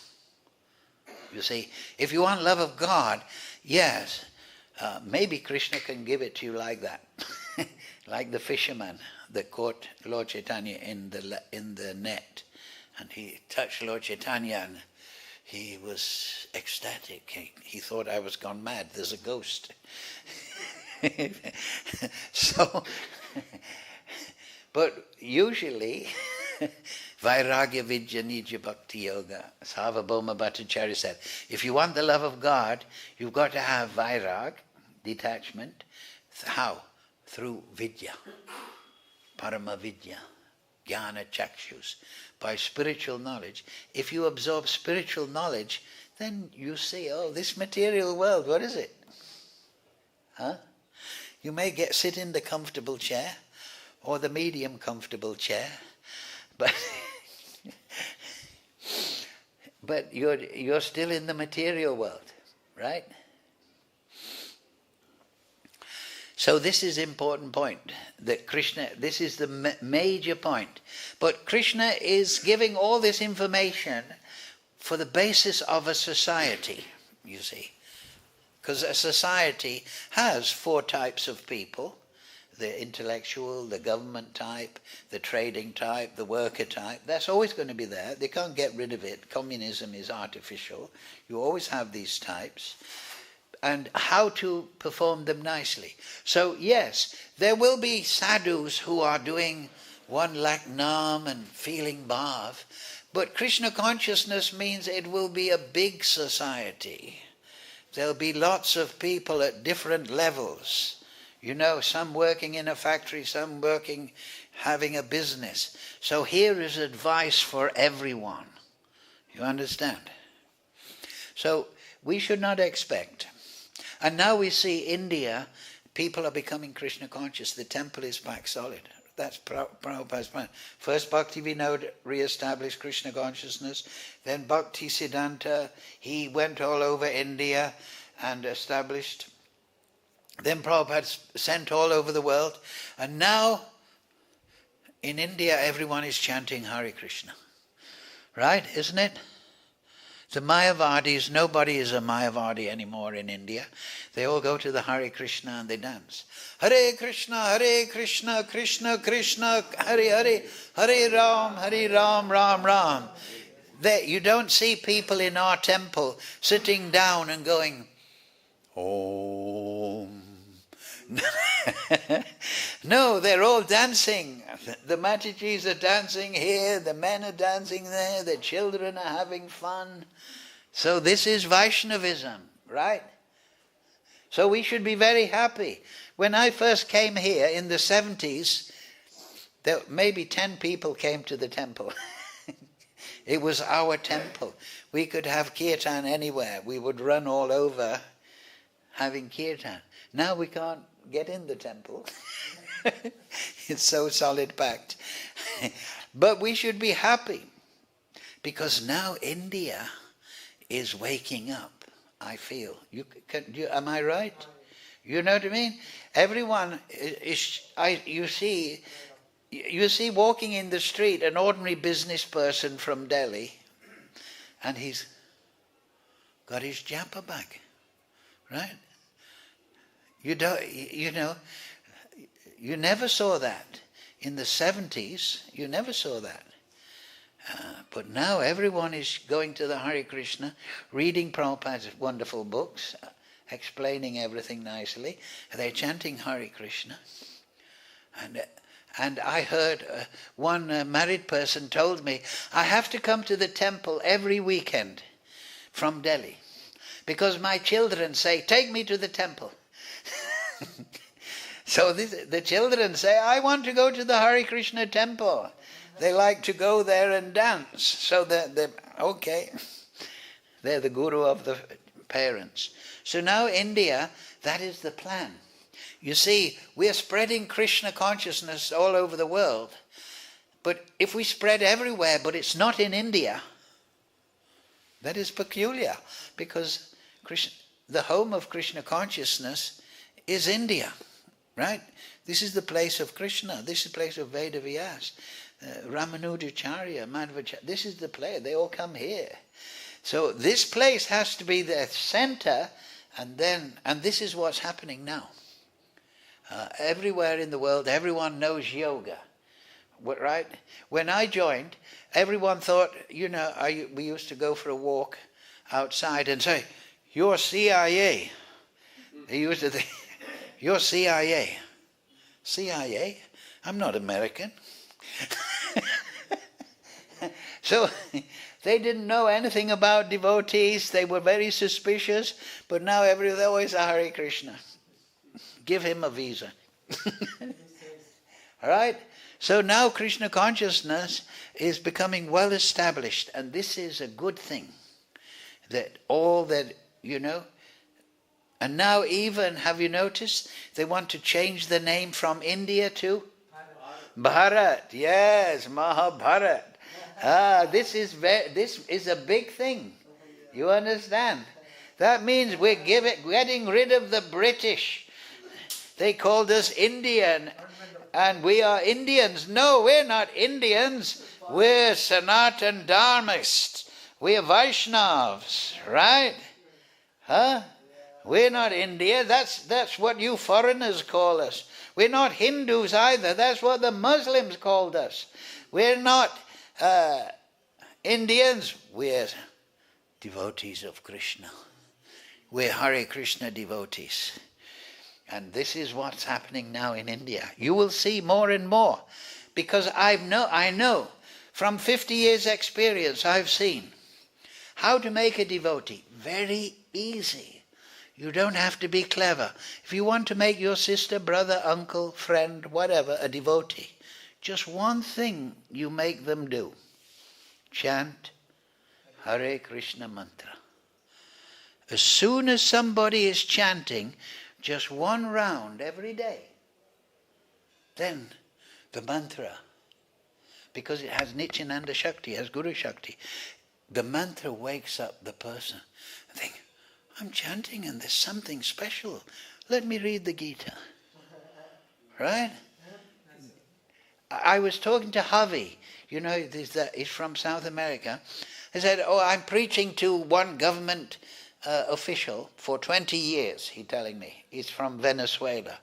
You see, if you want love of God, yes, maybe Krishna can give it to you like that. Like the fisherman that caught Lord Chaitanya in the net. And he touched Lord Chaitanya and he was ecstatic. He thought I was gone mad. There's a ghost. So, but usually, Vairagya Vidya Nija Bhakti Yoga, Sarvabhauma Bhattacharya said, if you want the love of God, you've got to have Vairag, detachment. How? Through Vidya, Parama Vidya, Jnana Chakshus. By spiritual knowledge. If you absorb spiritual knowledge, then you see, oh, this material world, what is it? Huh? You may sit in the comfortable chair or the medium comfortable chair, but but you're still in the material world, right? So this is an important point, that Krishna, this is the major point. But Krishna is giving all this information for the basis of a society, you see. Because a society has 4 types of people: the intellectual, the government type, the trading type, the worker type. That's always going to be there. They can't get rid of it. Communism is artificial. You always have these types. And how to perform them nicely. So yes, there will be sadhus who are doing 1 lakh nam and feeling bhav, but Krishna consciousness means it will be a big society. There'll be lots of people at different levels. You know, some working in a factory, some working, having a business. So here is advice for everyone. You understand? So we should not expect. And now we see India, people are becoming Krishna conscious. The temple is back solid. That's Prabhupada's plan. First Bhakti Vinod re-established Krishna consciousness. Then Bhakti Siddhanta, he went all over India and established. Then Prabhupada sent all over the world. And now in India everyone is chanting Hare Krishna. Right, isn't it? The Mayavadis, nobody is a Mayavadi anymore in India. They all go to the Hare Krishna and they dance. Hare Krishna, Krishna Krishna, Hare Hare, Hare Ram, Ram Ram. You don't see people in our temple sitting down and going, Om. No, they're all dancing. The Matajis are dancing here, the men are dancing there, the children are having fun. So this is Vaishnavism, right? So we should be very happy. When I first came here in the 70s, there maybe 10 people came to the temple. It was our temple. We could have kirtan anywhere. We would run all over having kirtan. Now we can't get in the temple. It's so solid packed. But we should be happy because now India is waking up, I feel. Am I right? You know what I mean? Everyone you see walking in the street, an ordinary business person from Delhi, and he's got his japa bag, right? You know, you never saw that. In the 70s, you never saw that. But now everyone is going to the Hare Krishna, reading Prabhupada's wonderful books, explaining everything nicely. They're chanting Hare Krishna. And I heard one married person told me, I have to come to the temple every weekend from Delhi because my children say, take me to the temple. So the children say, I want to go to the Hare Krishna temple. They like to go there and dance. So okay, they're the guru of the parents. So now India, that is the plan. You see, we're spreading Krishna consciousness all over the world. But if we spread everywhere, but it's not in India, that is peculiar. Because the home of Krishna consciousness is India, right? This is the place of Krishna. This is the place of Veda Vyas, Ramanujacharya, Madhvacharya. This is the place. They all come here. So this place has to be the center, and this is what's happening now. Everywhere in the world, everyone knows yoga, right? When I joined, everyone thought, we used to go for a walk outside and say, you're CIA. They used to think, you're CIA. CIA? I'm not American. So they didn't know anything about devotees. They were very suspicious. But now they're always a Hare Krishna. Give him a visa. All right? So now Krishna consciousness is becoming well established. And this is a good thing. And now even, have you noticed, they want to change the name from India to Bharat. Yes, Mahabharat. This is a big thing. You understand? That means we're getting rid of the British. They called us Indian, and we are Indians. No, we're not Indians. We're Sanatan Dharmists. We're Vaishnavas, right? We're not India. That's what you foreigners call us. We're not Hindus either. That's what the Muslims called us. We're not Indians. We're devotees of Krishna. We're Hare Krishna devotees. And this is what's happening now in India. You will see more and more. Because I know from 50 years experience, I've seen how to make a devotee. Very easy. You don't have to be clever. If you want to make your sister, brother, uncle, friend, whatever, a devotee, just one thing you make them do. Chant Hare Krishna mantra. As soon as somebody is chanting just one round every day, then the mantra, because it has Nityananda Shakti, has Guru Shakti, the mantra wakes up the person and think, I'm chanting and there's something special. Let me read the Gita. Right? I was talking to Javi, he's from South America. He said, I'm preaching to one government official for 20 years, he's telling me. He's from Venezuela.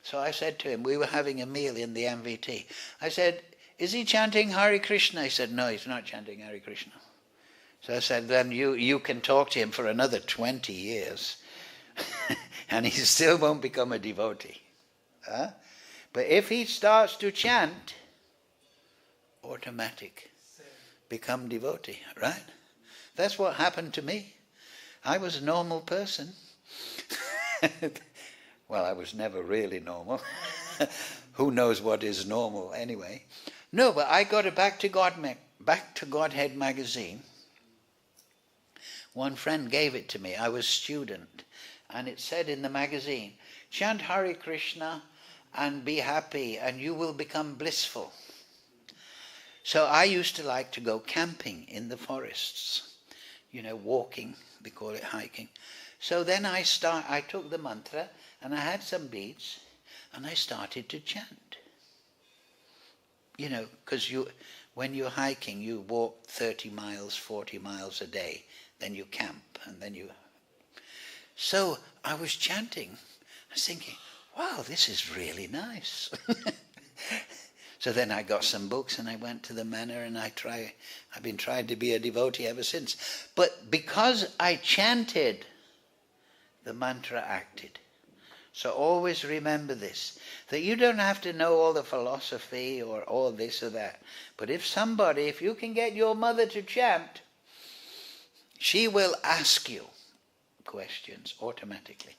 So I said to him, we were having a meal in the MVT. I said, is he chanting Hare Krishna? He said, no, he's not chanting Hare Krishna. So I said, then you can talk to him for another 20 years. And he still won't become a devotee. But if he starts to chant, automatic, become devotee, right? That's what happened to me. I was a normal person. Well, I was never really normal. Who knows what is normal anyway? No, but I got a Back to Godhead magazine. One friend gave it to me. I was a student. And it said in the magazine, chant Hare Krishna and be happy and you will become blissful. So I used to like to go camping in the forests. Walking, they call it hiking. So then I took the mantra and I had some beads and I started to chant. Because when you're hiking, you walk 30 miles, 40 miles a day, then you camp, and then you... So I was chanting. I was thinking, wow, this is really nice. So then I got some books and I went to the manor, and I've been trying to be a devotee ever since. But because I chanted, the mantra acted. So always remember this, that you don't have to know all the philosophy or all this or that. But if you can get your mother to chant, she will ask you questions automatically.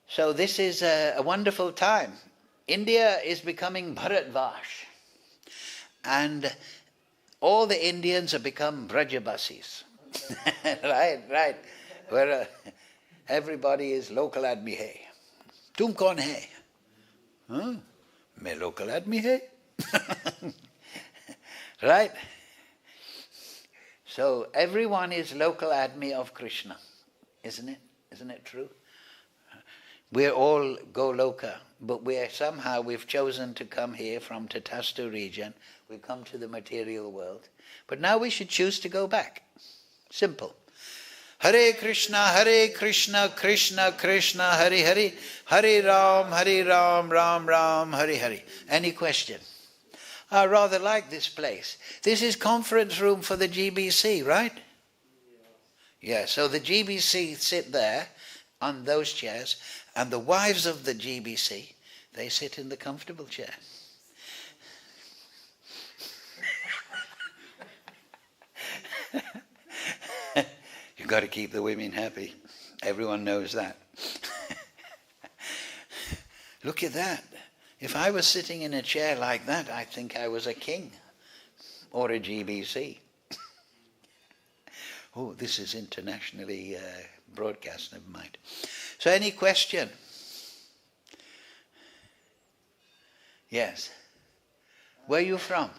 So this is a wonderful time. India is becoming Bharatvash, and all the Indians have become Brajabasis. Right. Where everybody is local admi hai. Tum kaun hai? Main local admi hai. Right? So everyone is local admi of Krishna, isn't it? Isn't it true? We're all Goloka, but we've chosen to come here from Tatastu region. We've come to the material world. But now we should choose to go back. Simple. Hare Krishna, Krishna Krishna, Hare Hare, Hare Ram, Ram Ram, Hare Hare. Any question? I rather like this place. This is conference room for the GBC, right? Yeah, so the GBC sit there on those chairs, and the wives of the GBC, they sit in the comfortable chair. You've got to keep the women happy. Everyone knows that. Look at that. If I was sitting in a chair like that, I'd think I was a king or a GBC. Oh, this is internationally broadcast, never mind. So any question? Yes. Where are you from?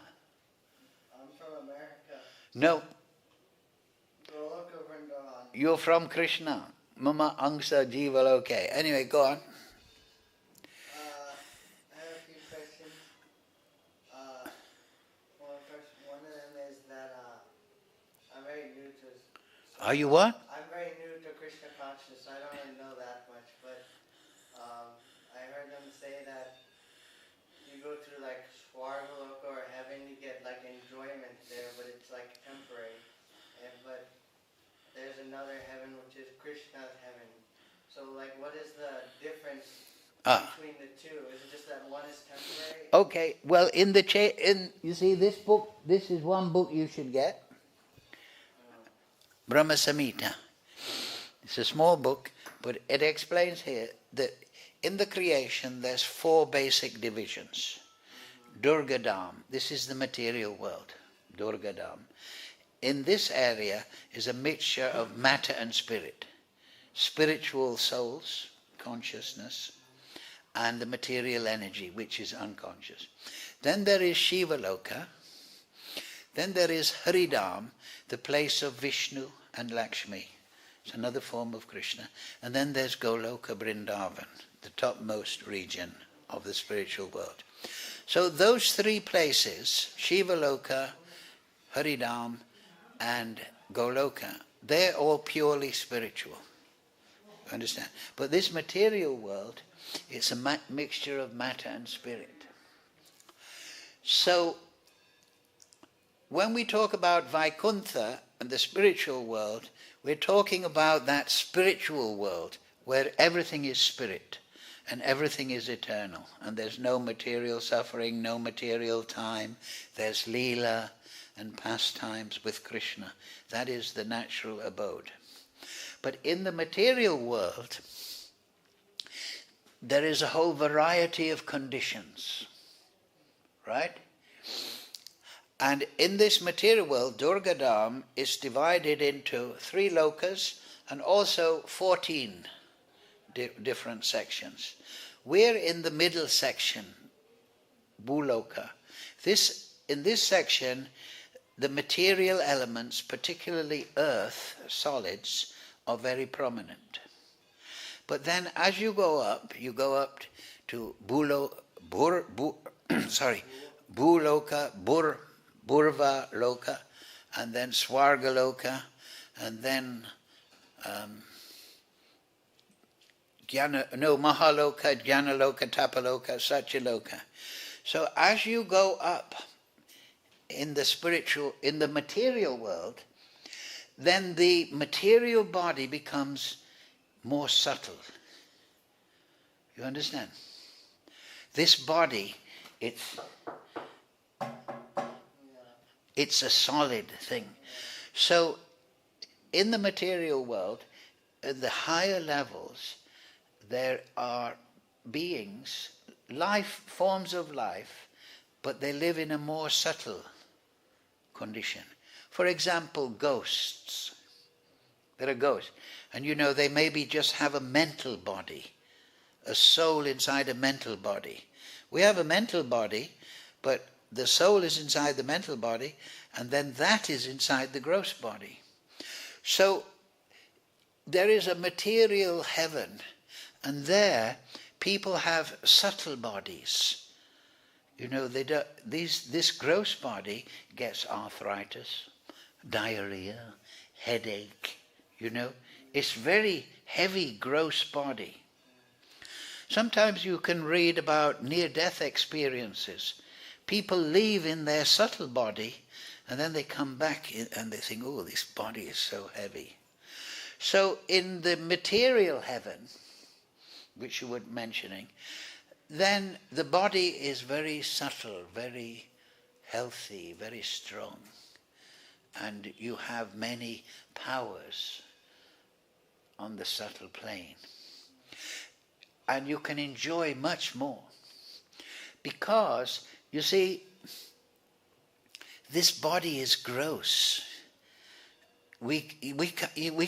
I'm from America. No. Vrindavan. You're from Krishna. Mama angsa jiva loke. Anyway, go on. I have a few questions. One of them is that I'm very new to... Are you what? I'm very new to Krishna consciousness, so I don't really know that much, but I heard them say that you go through like Swargaloka or heaven, you get like enjoyment there, but it's like temporary. But there's another heaven which is Krishna's heaven. So like what is the difference between the two? Is it just that one is temporary? Okay, well you see this book, this is one book you should get. Brahma Samhita. It's a small book, but it explains here that in the creation there's 4 basic divisions. Durgadam, this is the material world, Durgadam. In this area is a mixture of matter and spirit, spiritual souls, consciousness, and the material energy, which is unconscious. Then there is Shivaloka. Then there is Haridam, the place of Vishnu and Lakshmi. It's another form of Krishna. And then there's Goloka Vrindavan, the topmost region of the spiritual world. So those 3 places, Shivaloka, Haridam, and Goloka, they're all purely spiritual. You understand? But this material world, it's a mixture of matter and spirit. So when we talk about Vaikuntha and the spiritual world, we're talking about that spiritual world where everything is spirit and everything is eternal, and there's no material suffering, no material time. There's Leela and pastimes with Krishna. That is the natural abode. But in the material world, there is a whole variety of conditions, right? And in this material world, Durgadam is divided into 3 lokas and also 14 different sections. We're in the middle section, Bhuloka. In this section, the material elements, particularly earth, solids, are very prominent. But then as you go up to Bhuloka, Burva Loka, and then Swarga Loka, and then Mahaloka, Jnanaloka, Tapaloka, Satyaloka. So as you go up in the material world, then the material body becomes more subtle. You understand? This body, it's a solid thing. So in the material world, at the higher levels, there are beings, forms of life, but they live in a more subtle condition. For example, ghosts. There are ghosts. And they maybe just have a mental body, a soul inside a mental body. We have a mental body, but the soul is inside the mental body, and then that is inside the gross body. So there is a material heaven, and there people have subtle bodies. This gross body gets arthritis, diarrhea, headache, It's very heavy, gross body. Sometimes you can read about near-death experiences. People leave in their subtle body, and then they come back and they think, oh, this body is so heavy. So in the material heaven, which you were mentioning, then the body is very subtle, very healthy, very strong. And you have many powers on the subtle plane. And you can enjoy much more. Because, you see, this body is gross. We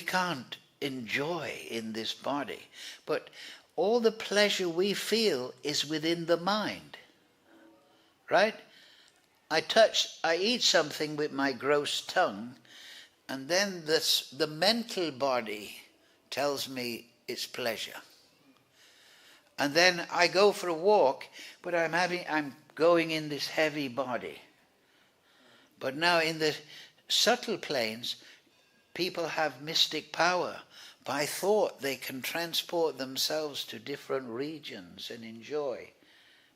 can't enjoy in this body. But all the pleasure we feel is within the mind. Right? I eat something with my gross tongue, and then the mental body tells me it's pleasure. And then I go for a walk, but I'm going in this heavy body. But now in the subtle planes, people have mystic power. By thought, they can transport themselves to different regions and enjoy.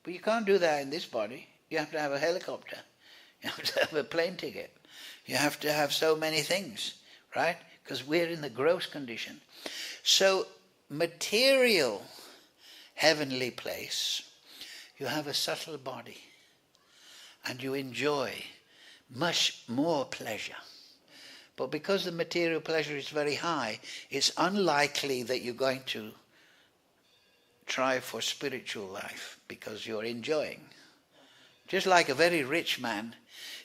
But you can't do that in this body. You have to have a helicopter. You have to have a plane ticket. You have to have so many things, right? Because we're in the gross condition. So material heavenly place, you have a subtle body and you enjoy much more pleasure. But because the material pleasure is very high, it's unlikely that you're going to try for spiritual life because you're enjoying. Just like a very rich man,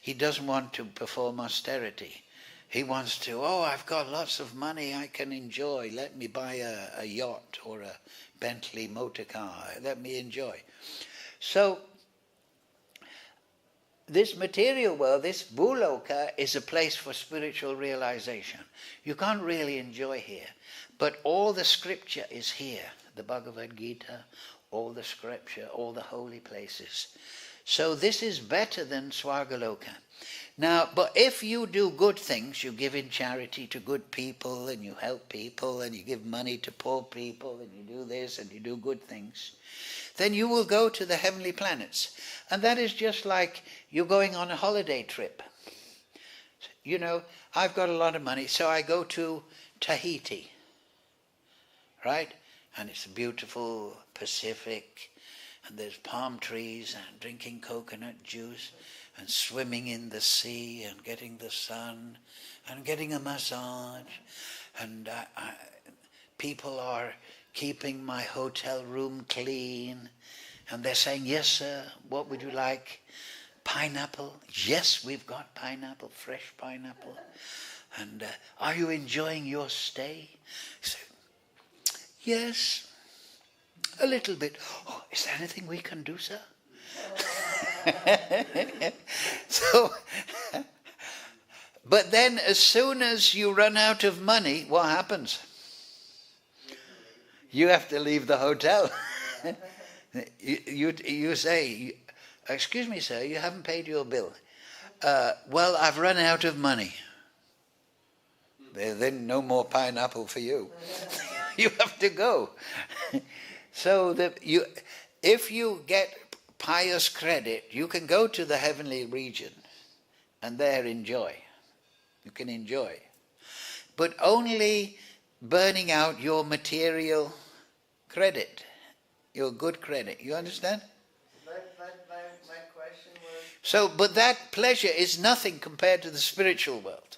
he doesn't want to perform austerity. He wants to, I've got lots of money I can enjoy. Let me buy a yacht or a Bentley motor car. Let me enjoy. So, this material world, this bhuloka, is a place for spiritual realization. You can't really enjoy here. But all the scripture is here. The Bhagavad Gita, all the scripture, all the holy places. So this is better than Swargaloka. Now, but if you do good things, you give in charity to good people, and you help people, and you give money to poor people, and you do this, and you do good things, then you will go to the heavenly planets. And that is just like you're going on a holiday trip. I've got a lot of money, so I go to Tahiti, right? And it's a beautiful Pacific, and there's palm trees, and drinking coconut juice, and swimming in the sea, and getting the sun, and getting a massage. And people are keeping my hotel room clean. And they're saying, yes, sir, what would you like? Pineapple? Yes, we've got pineapple, fresh pineapple. And are you enjoying your stay? I say, yes, a little bit. Oh, is there anything we can do, sir? So, but then as soon as you run out of money, what happens? You have to leave the hotel. You say, excuse me, sir, you haven't paid your bill. Well, I've run out of money. Then no more pineapple for you. You have to go. So if you get pious credit, you can go to the heavenly region and there enjoy. You can enjoy. But only burning out your material credit, your good credit. You understand? But my question was... So, but that pleasure is nothing compared to the spiritual world.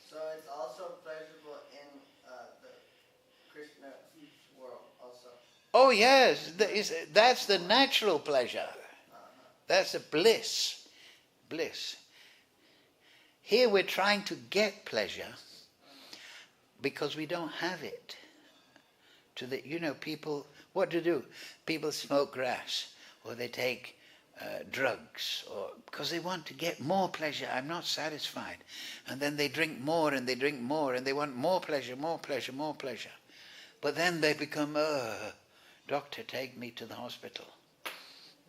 So it's also pleasurable in the Krishna world also. Oh yes, that's the natural pleasure. That's a bliss. Bliss. Here we're trying to get pleasure because we don't have it. People, what to do? People smoke grass, or they take drugs, or because they want to get more pleasure. I'm not satisfied. And then they drink more and they drink more and they want more pleasure, more pleasure, more pleasure. But then they become, doctor, take me to the hospital.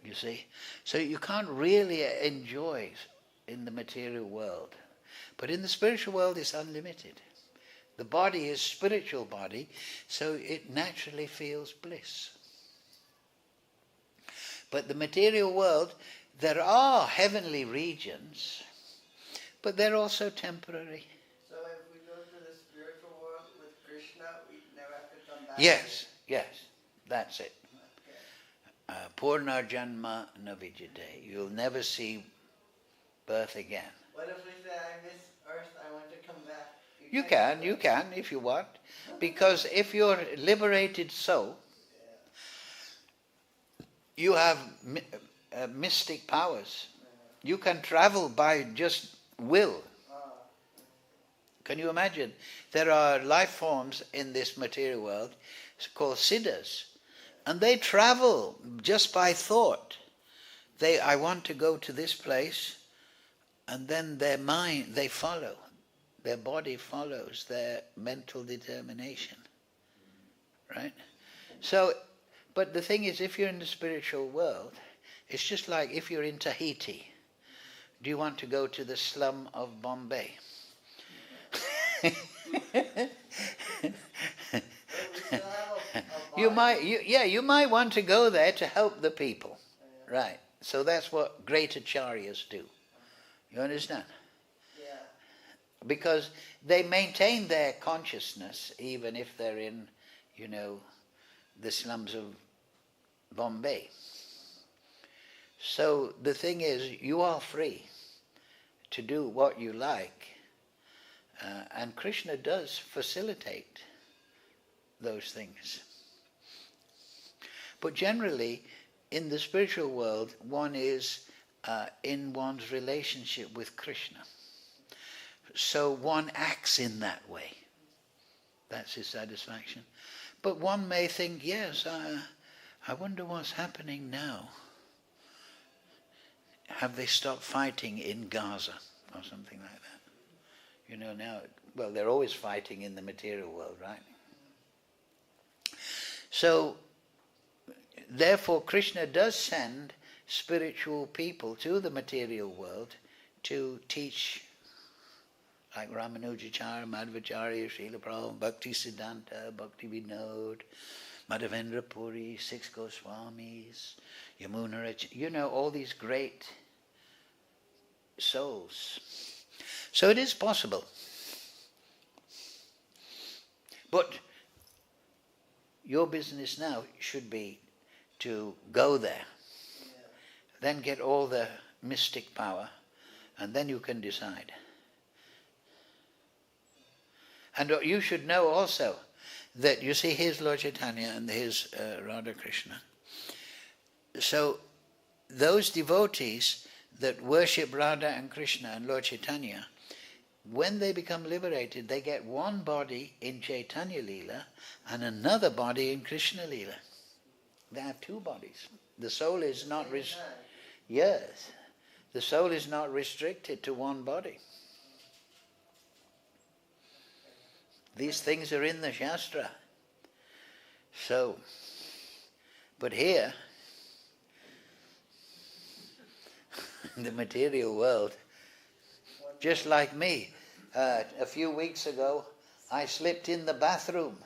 You see? So you can't really enjoy in the material world. But in the spiritual world it's unlimited. The body is spiritual body, so it naturally feels bliss. But the material world, there are heavenly regions, but they're also temporary. So if we go to the spiritual world with Krishna, we never have to come back? Yes, that's it. Okay. Purna janma na vijjate. You'll never see birth again. What if we say, I miss earth, I want to come back? You can if you want. Because if you're a liberated soul, you have mystic powers. You can travel by just will. Can you imagine? There are life forms in this material world called siddhas, and they travel just by thought. I want to go to this place, and then their mind, they follow. Their body follows their mental determination. Right? So, but the thing is, if you're in the spiritual world, it's just like if you're in Tahiti. Do you want to go to the slum of Bombay? You might want to go there to help the people. Right. So that's what great acharyas do. You understand? Yeah. Because they maintain their consciousness even if they're in, the slums of Bombay. So the thing is, you are free to do what you like. And Krishna does facilitate those things. But generally, in the spiritual world, one is in one's relationship with Krishna. So one acts in that way. That's his satisfaction. But one may think, yes, I wonder what's happening now. Have they stopped fighting in Gaza or something like that? Now, well, they're always fighting in the material world, right? So, therefore, Krishna does send spiritual people to the material world to teach, like Ramanujacharya, Madhvacharya, Srila Prabhupada, Bhakti Siddhanta, Bhakti Vinod, Madhavendra Puri, 6 Goswamis, Yamuna, all these great souls. So it is possible. But your business now should be to go there, then get all the mystic power, and then you can decide. And you should know also that, you see, here's Lord Chaitanya and here's Radha Krishna. So those devotees that worship Radha and Krishna and Lord Chaitanya, when they become liberated, they get one body in Chaitanya Leela and another body in Krishna Leela. They have two bodies. The soul is not the soul is not restricted to one body. These things are in the Shastra. So, but here, the material world. Just like me, a few weeks ago, I slipped in the bathroom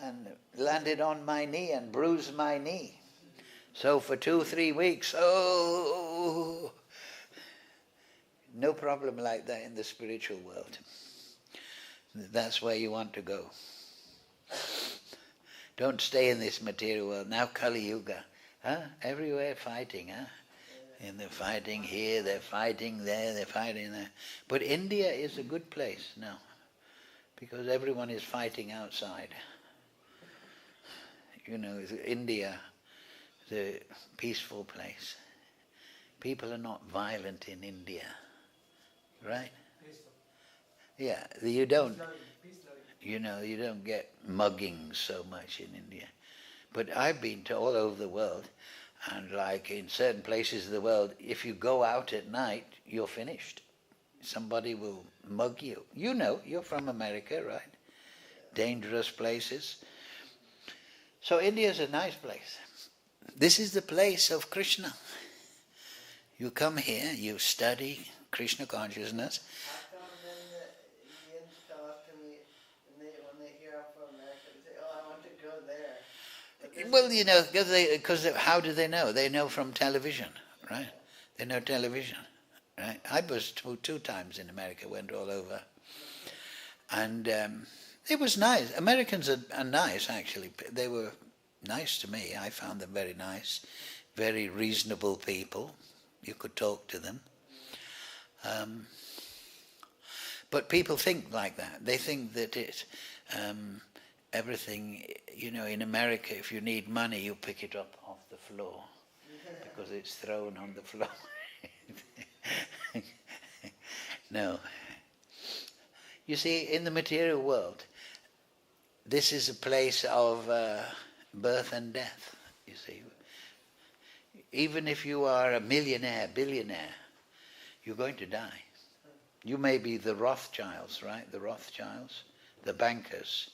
and landed on my knee and bruised my knee. So for 2-3 weeks, no problem like that in the spiritual world. That's where you want to go. Don't stay in this material world. Now Kali Yuga. Everywhere fighting. And they're fighting here, they're fighting there, they're fighting there. But India is a good place now, because everyone is fighting outside. India is a peaceful place. People are not violent in India, right? Peaceful. Yeah, you don't. You don't get muggings so much in India. But I've been to all over the world, and like in certain places of the world, if you go out at night, you're finished. Somebody will mug you. You're from America, right? Dangerous places. So India is a nice place. This is the place of Krishna. You come here, you study Krishna consciousness. How come then the Indians come up to me when they hear I'm from America, they say, "Oh, I want to go there." Well, because how do they know? They know from television, right? They know television, right? I was two times in America, went all over. And it was nice. Americans are nice, actually. They were nice to me. I found them very nice, very reasonable people. You could talk to them. But people think like that. They think that it's everything, in America, if you need money, you pick it up off the floor because it's thrown on the floor. No. You see, in the material world, this is a place of birth and death, you see. Even if you are a millionaire, billionaire, you're going to die. You may be the Rothschilds, right? The Rothschilds, the bankers.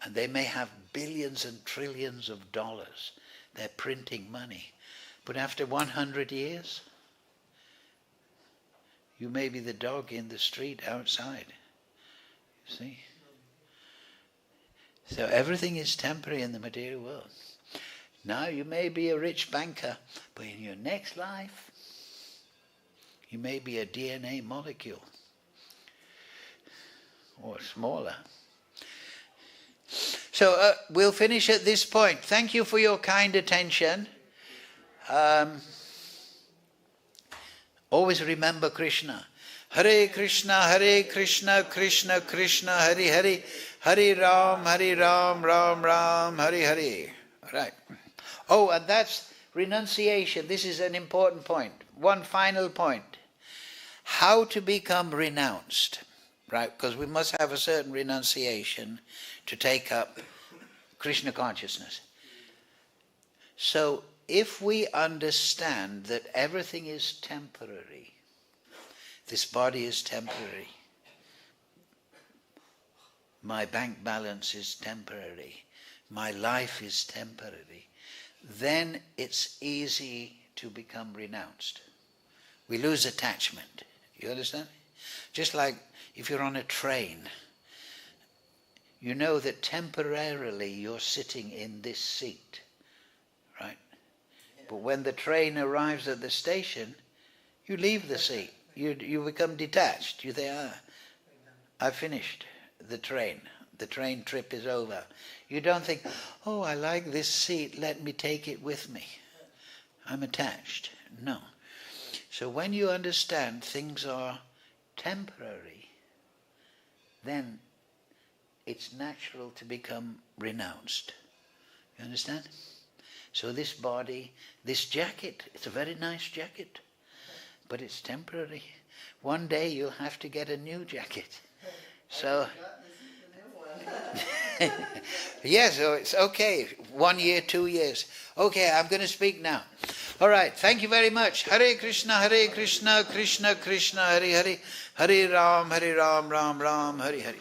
And they may have billions and trillions of dollars. They're printing money. But after 100 years, you may be the dog in the street outside. You see? So everything is temporary in the material world. Now you may be a rich banker, but in your next life, you may be a DNA molecule. Or smaller. So we'll finish at this point. Thank you for your kind attention. Always remember Krishna. Hare Krishna, Krishna Krishna, Hare Hare, Hare Ram, Ram Ram, Hare Hare. Right. Oh, and that's renunciation. This is an important point. One final point. How to become renounced. Right? Because we must have a certain renunciation to take up Krishna consciousness. So if we understand that everything is temporary, this body is temporary, my bank balance is temporary, my life is temporary, then it's easy to become renounced. We lose attachment. You understand? Just like if you're on a train, you know that temporarily you're sitting in this seat, right? Yeah. But when the train arrives at the station, you leave the seat. You become detached. You think, I finished the train. The train trip is over. You don't think, oh, I like this seat, let me take it with me. I'm attached. No. So when you understand things are temporary, then it's natural to become renounced. You understand? So this body, this jacket, it's a very nice jacket, but it's temporary. One day you'll have to get a new jacket. So, yes, so it's okay. 1 year, 2 years. Okay, I'm going to speak now. All right, thank you very much. Hare Krishna, Krishna Krishna, Hare Hare, Hare Ram, Ram Ram, Hare Hare.